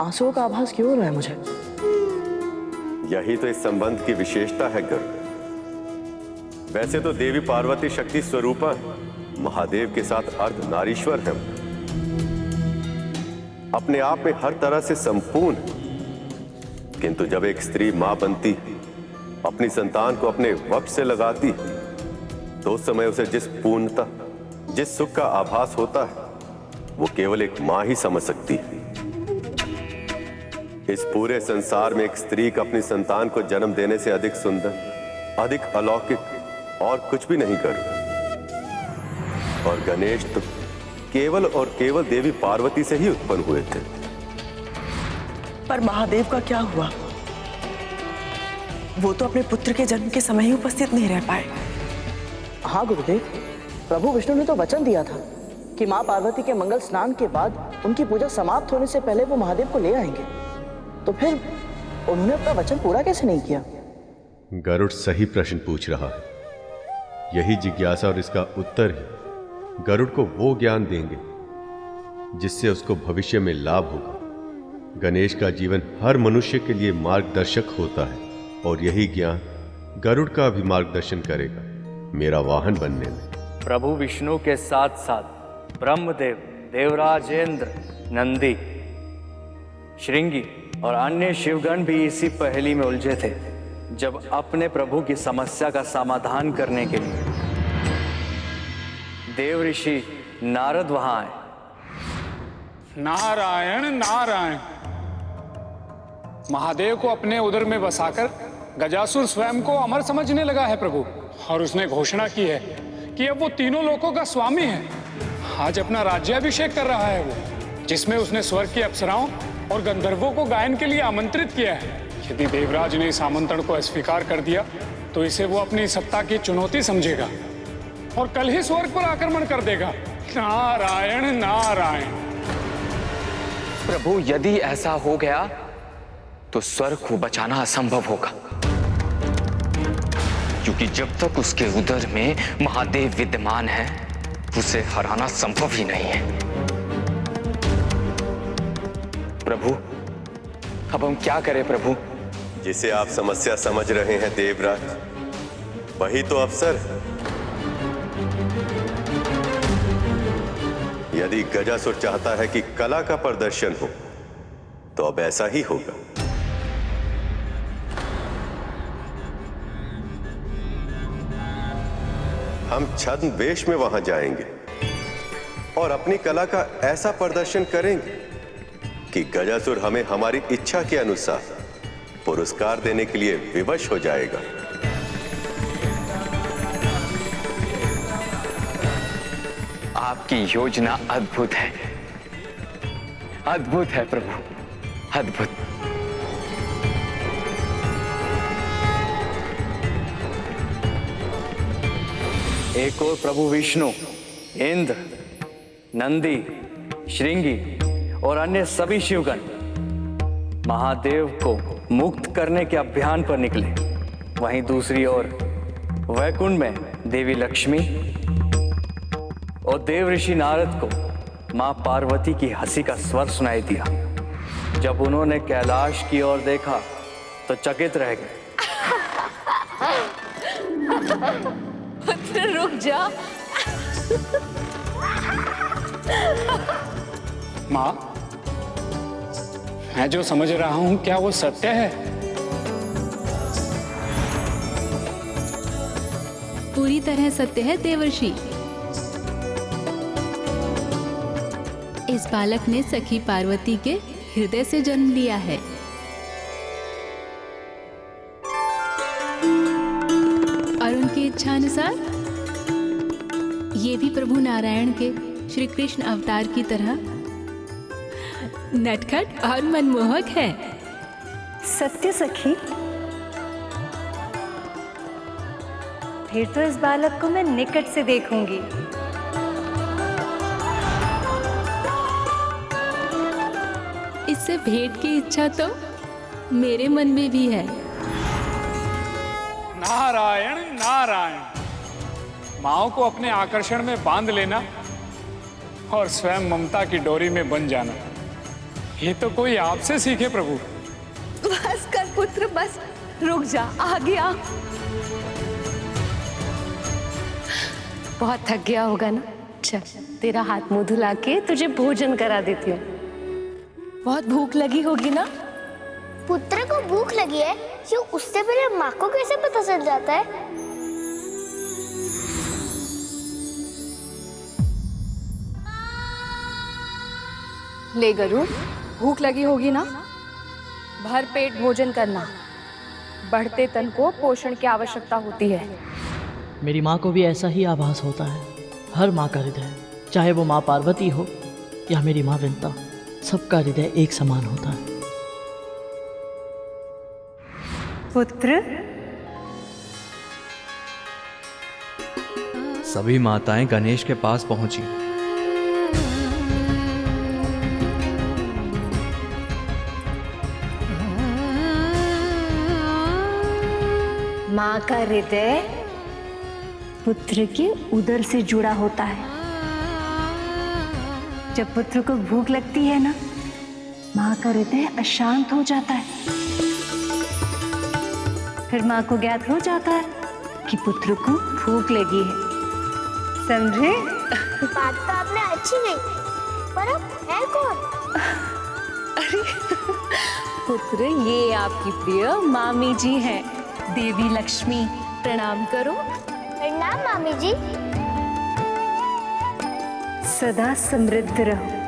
आंसुओं का आभास क्यों हो रहा है मुझे? यही तो इस संबंध की विशेषता है गरुड़। वैसे तो देवी पार्वती शक्ति स्वरूपा महादेव के साथ अर्ध नारीश्वर है, अपने आप में हर तरह से संपूर्ण। किंतु जब एक स्त्री मां बनती, अपनी संतान को अपने वक्ष से लगाती, तो उस समय उसे जिस पूर्णता, जिस सुख का आभास होता है, वो केवल एक मां ही समझ सकती है। इस पूरे संसार में एक स्त्री का अपनी संतान को जन्म देने से अधिक सुंदर, अधिक अलौकिक और कुछ भी नहीं कर। और गणेश तो केवल और केवल देवी पार्वती से ही उत्पन्न हुए थे। पर महादेव का क्या हुआ? वो तो अपने पुत्र के जन्म के समय ही उपस्थित नहीं रह पाए। हाँ गुरुदेव, प्रभु विष्णु ने तो वचन दिया था कि माँ पार्वती के मंगल स्नान के बाद उनकी पूजा समाप्त होने से पहले वो महादेव को ले आएंगे, तो फिर उन्होंने अपना वचन पूरा कैसे नहीं किया? गरुड़ सही प्रश्न पूछ रहा है। यही जिज्ञासा और इसका उत्तर ही गरुड़ को वो ज्ञान देंगे जिससे उसको भविष्य में लाभ होगा। गणेश का जीवन हर मनुष्य के लिए मार्गदर्शक होता है और यही ज्ञान गरुड़ का भी मार्गदर्शन करेगा मेरा वाहन बनने में। प्रभु विष्णु के साथ साथ ब्रह्मदेव, देवराजेंद्र, नंदी, श्रृंगी और अन्य शिवगण भी इसी पहेली में उलझे थे। जब अपने प्रभु की समस्या का समाधान करने के लिए देव ऋषि नारद वहां आए। नारायण नारायण। महादेव को अपने उदर में बसाकर गजासुर स्वयं को अमर समझने लगा है प्रभु, और उसने घोषणा की है कि अब वो तीनों लोकों का स्वामी है। आज अपना राज्याभिषेक कर रहा है वो, जिसमें उसने स्वर्ग की अप्सराओं और गंधर्वों को गायन के लिए आमंत्रित किया है। यदि देवराज ने इस आमंत्रण को अस्वीकार कर दिया तो इसे वो अपनी सत्ता की चुनौती समझेगा और कल ही स्वर्ग पर आक्रमण कर देगा। नारायण नारायण। प्रभु, यदि ऐसा हो गया तो स्वर्ग को बचाना असंभव होगा, क्योंकि जब तक उसके उदर में महादेव विद्यमान है उसे हराना संभव ही नहीं है। प्रभु, अब हम क्या करें प्रभु? जिसे आप समस्या समझ रहे हैं देवराज, वही तो अवसर है। यदि गजासुर चाहता है कि कला का प्रदर्शन हो तो अब ऐसा ही होगा। हम छद्म वेश में वहां जाएंगे और अपनी कला का ऐसा प्रदर्शन करेंगे कि गजासुर हमें हमारी इच्छा के अनुसार पुरस्कार देने के लिए विवश हो जाएगा। आपकी योजना अद्भुत है, अद्भुत है प्रभु, अद्भुत। एक और प्रभु विष्णु, इंद्र, नंदी, श्रृंगी और अन्य सभी शिवगण महादेव को मुक्त करने के अभियान पर निकले। वहीं दूसरी ओर वैकुंठ में देवी लक्ष्मी और देव ऋषि नारद को मां पार्वती की हंसी का स्वर सुनाई दिया। जब उन्होंने कैलाश की ओर देखा तो चकित रह गए। पुत्र रुक जा। माँ, मैं जो समझ रहा हूं क्या वो सत्य है? पूरी तरह सत्य है देवर्षि। इस बालक ने सखी पार्वती के हृदय से जन्म लिया है। और उनकी इच्छा अनुसार ये भी प्रभु नारायण के श्री कृष्ण अवतार की तरह नटखट और मनमोहक है। सत्य सखी, फिर तो इस बालक को मैं निकट से देखूंगी। इससे भेंट की इच्छा तो मेरे मन में भी है। नारायण नारायण। माओ को अपने आकर्षण में बांध लेना और स्वयं ममता की डोरी में बन जाना, ये तो कोई आपसे सीखे प्रभु। बस कर पुत्र, बस रुक जा, आगे आ। बहुत थक गया होगा ना, चल तेरा हाथ मुंह धुला के तुझे भोजन करा देती हूँ। बहुत भूख लगी होगी ना? पुत्र को भूख लगी है, क्यों उससे पहले माँ को कैसे पता चल जाता है? ले गरुड़, भूख लगी होगी ना? भर पेट भोजन करना। बढ़ते तन को पोषण की आवश्यकता होती है। मेरी माँ को भी ऐसा ही आभास होता है। हर माँ का हृदय, चाहे वो माँ पार्वती हो या मेरी माँ विंता, सबका हृदय एक समान होता है। पुत्र, सभी माताएं गणेश के पास पहुंची। माँ का हृदय पुत्र के उदर से जुड़ा होता है। जब पुत्र को भूख लगती है ना, माँ का हृदय अशांत हो जाता है। फिर माँ को ज्ञात हो जाता है कि पुत्र को भूख लगी है। समझे? बात तो आपने अच्छी कही, पर अब है कौन? अरे पुत्र, ये आपकी प्रिय मामी जी हैं, देवी लक्ष्मी। प्रणाम करो। प्रणाम मामी जी। सदा समृद्ध रहो।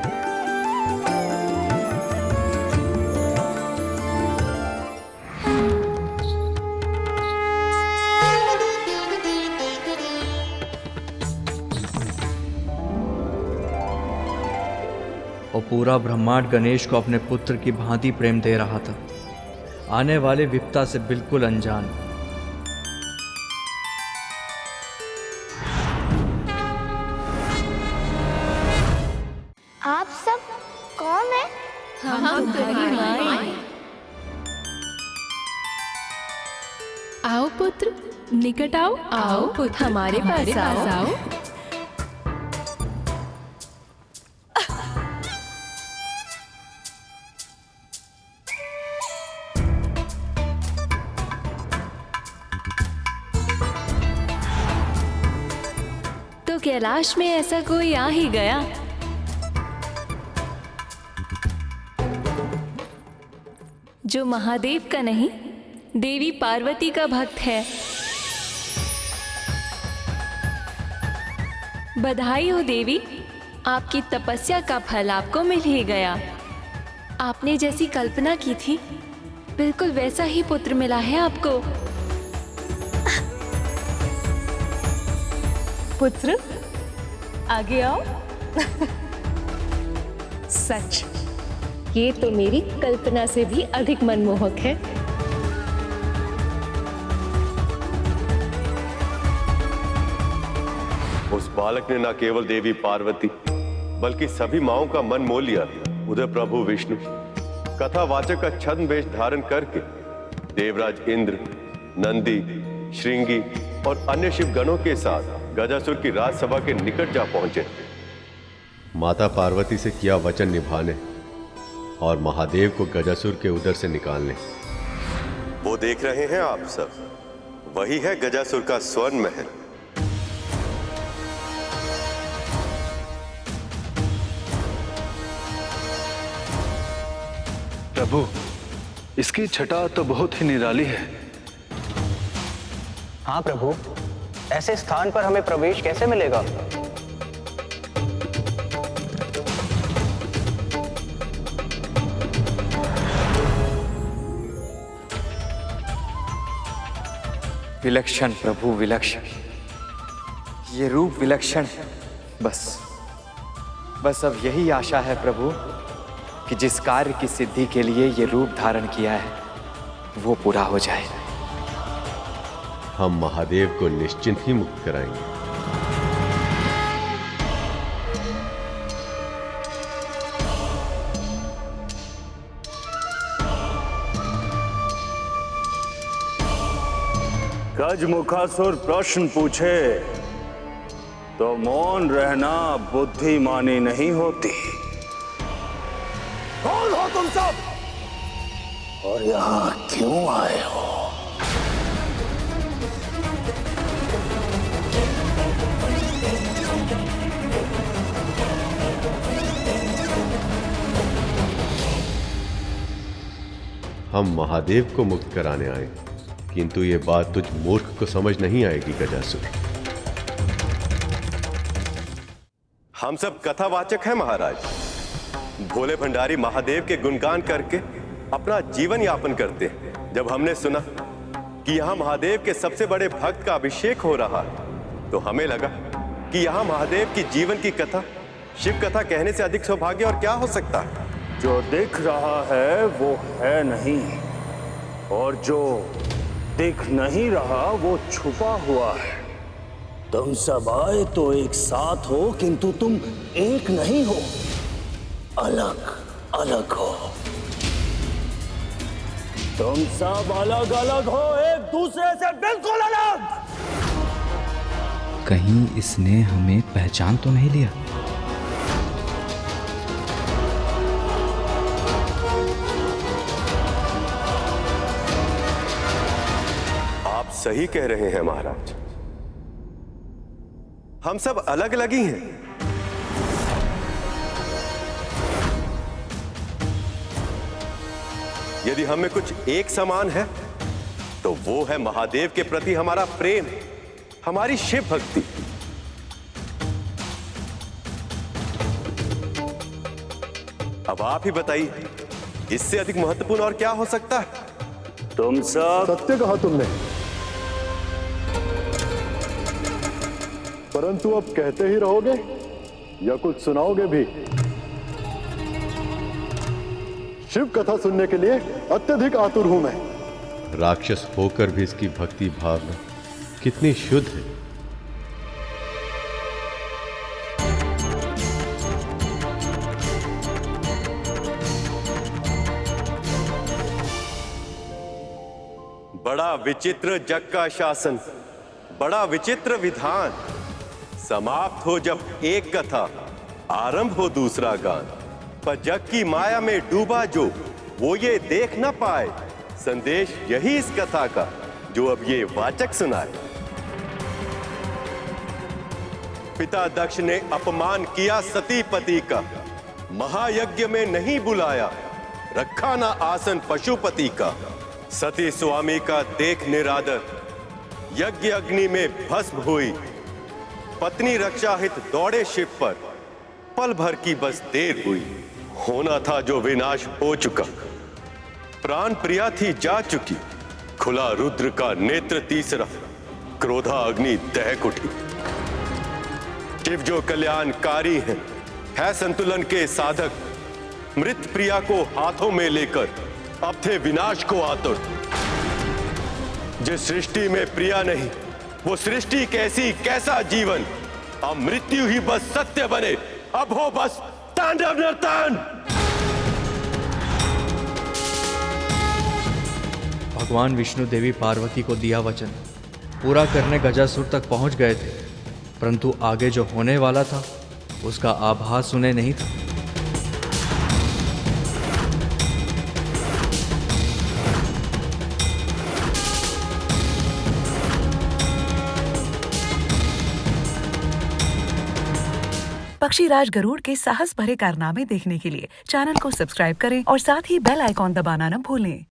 और पूरा ब्रह्मांड गणेश को अपने पुत्र की भांति प्रेम दे रहा था, आने वाले विपदा से बिल्कुल अनजान। आप सब कौन है? हम तुम्हारी माँ। आओ पुत्र, निकट आओ। आओ पुत्र, हमारे पास आओ। तो कैलाश में ऐसा कोई आ ही गया। जो महादेव का नहीं, देवी पार्वती का भक्त है। बधाई हो देवी, आपकी तपस्या का फल आपको मिल ही गया। आपने जैसी कल्पना की थी, बिल्कुल वैसा ही पुत्र मिला है आपको। पुत्र, आगे आओ। सच, ये तो मेरी कल्पना से भी अधिक मनमोहक है। उस बालक ने न केवल देवी पार्वती बल्कि सभी माओं का मन मोह लिया। उधर प्रभु विष्णु कथावाचक का छद्म वेश धारण करके देवराज इंद्र, नंदी, श्रृंगी और अन्य शिव गणों के साथ गजासुर की राजसभा के निकट जा पहुंचे। माता पार्वती से किया वचन निभाने और महादेव को गजासुर के उदर से निकालने। वो देख रहे हैं आप सब, वही है गजासुर का स्वर्ण महल। प्रभु, इसकी छटा तो बहुत ही निराली है। हाँ प्रभु, ऐसे स्थान पर हमें प्रवेश कैसे मिलेगा? विलक्षण प्रभु, विलक्षण। ये रूप विलक्षण है। बस अब यही आशा है प्रभु कि जिस कार्य की सिद्धि के लिए ये रूप धारण किया है वो पूरा हो जाए। हम महादेव को निश्चिंत ही मुक्त कराएंगे। गजमुखासुर प्रश्न पूछे, तो मौन रहना बुद्धिमानी नहीं होती। कौन हो तुम सब और यहाँ क्यों आए हो? हम महादेव को मुक्त कराने आए, किंतु ये बात तुझ मूर्ख को समझ नहीं आएगी गजासुर। हम सब कथावाचक हैं महाराज। भोले भंडारी महादेव के गुणगान करके अपना जीवन यापन करते हैं। जब हमने सुना कि यहाँ महादेव के सबसे बड़े भक्त का अभिषेक हो रहा है, तो हमें लगा कि यहाँ महादेव की जीवन की कथा, शिव कथा कहने से अधिक सौभाग्य और क्या हो सकता है। जो दिख रहा है वो है नहीं, और जो दिख नहीं रहा वो छुपा हुआ है। तुम सब आए तो एक साथ हो, किंतु तुम एक नहीं हो, अलग अलग हो। तुम सब अलग अलग हो, एक दूसरे से बिल्कुल अलग। कहीं इसने हमें पहचान तो नहीं लिया? आप सही कह रहे हैं महाराज, हम सब अलग अलग ही हैं। यदि हमें कुछ एक समान है तो वो है महादेव के प्रति हमारा प्रेम, हमारी शिव भक्ति। अब आप ही बताइए, इससे अधिक महत्वपूर्ण और क्या हो सकता है? तुम सब सत्य कहा तुमने, परंतु अब कहते ही रहोगे या कुछ सुनाओगे भी? शिव कथा सुनने के लिए अत्यधिक आतुर हूं मैं। राक्षस होकर भी इसकी भक्ति भावना कितनी शुद्ध है। बड़ा विचित्र जग का शासन, बड़ा विचित्र विधान। समाप्त हो जब एक कथा, आरंभ हो दूसरा गान। पर जग की माया में डूबा जो, वो ये देख न पाए। संदेश यही इस कथा का, जो अब ये वाचक सुनाए। पिता दक्ष ने अपमान किया सती पति का, महायज्ञ में नहीं बुलाया, रखा ना आसन पशुपति का। सती स्वामी का देख निरादर, यज्ञ अग्नि में भस्म हुई। पत्नी रक्षा हित दौड़े शिव पर, पल भर की बस देर हुई। होना था जो विनाश हो चुका, प्राण प्रिया थी जा चुकी। खुला रुद्र का नेत्र तीसरा, क्रोधा अग्नि दहक उठी। शिव जो कल्याणकारी है संतुलन के साधक। मृत प्रिया को हाथों में लेकर अब थे विनाश को आतुर। जिस सृष्टि में प्रिया नहीं, वो सृष्टि कैसी कैसा जीवन। अब मृत्यु ही बस सत्य बने, अब हो बस तांडव नर्तन। भगवान विष्णु देवी पार्वती को दिया वचन पूरा करने गजासुर तक पहुंच गए थे, परंतु आगे जो होने वाला था उसका आभास उन्हें नहीं था। पक्षीराज गरुड़ के साहस भरे कारनामे देखने के लिए चैनल को सब्सक्राइब करें और साथ ही बेल आइकॉन दबाना न भूलें।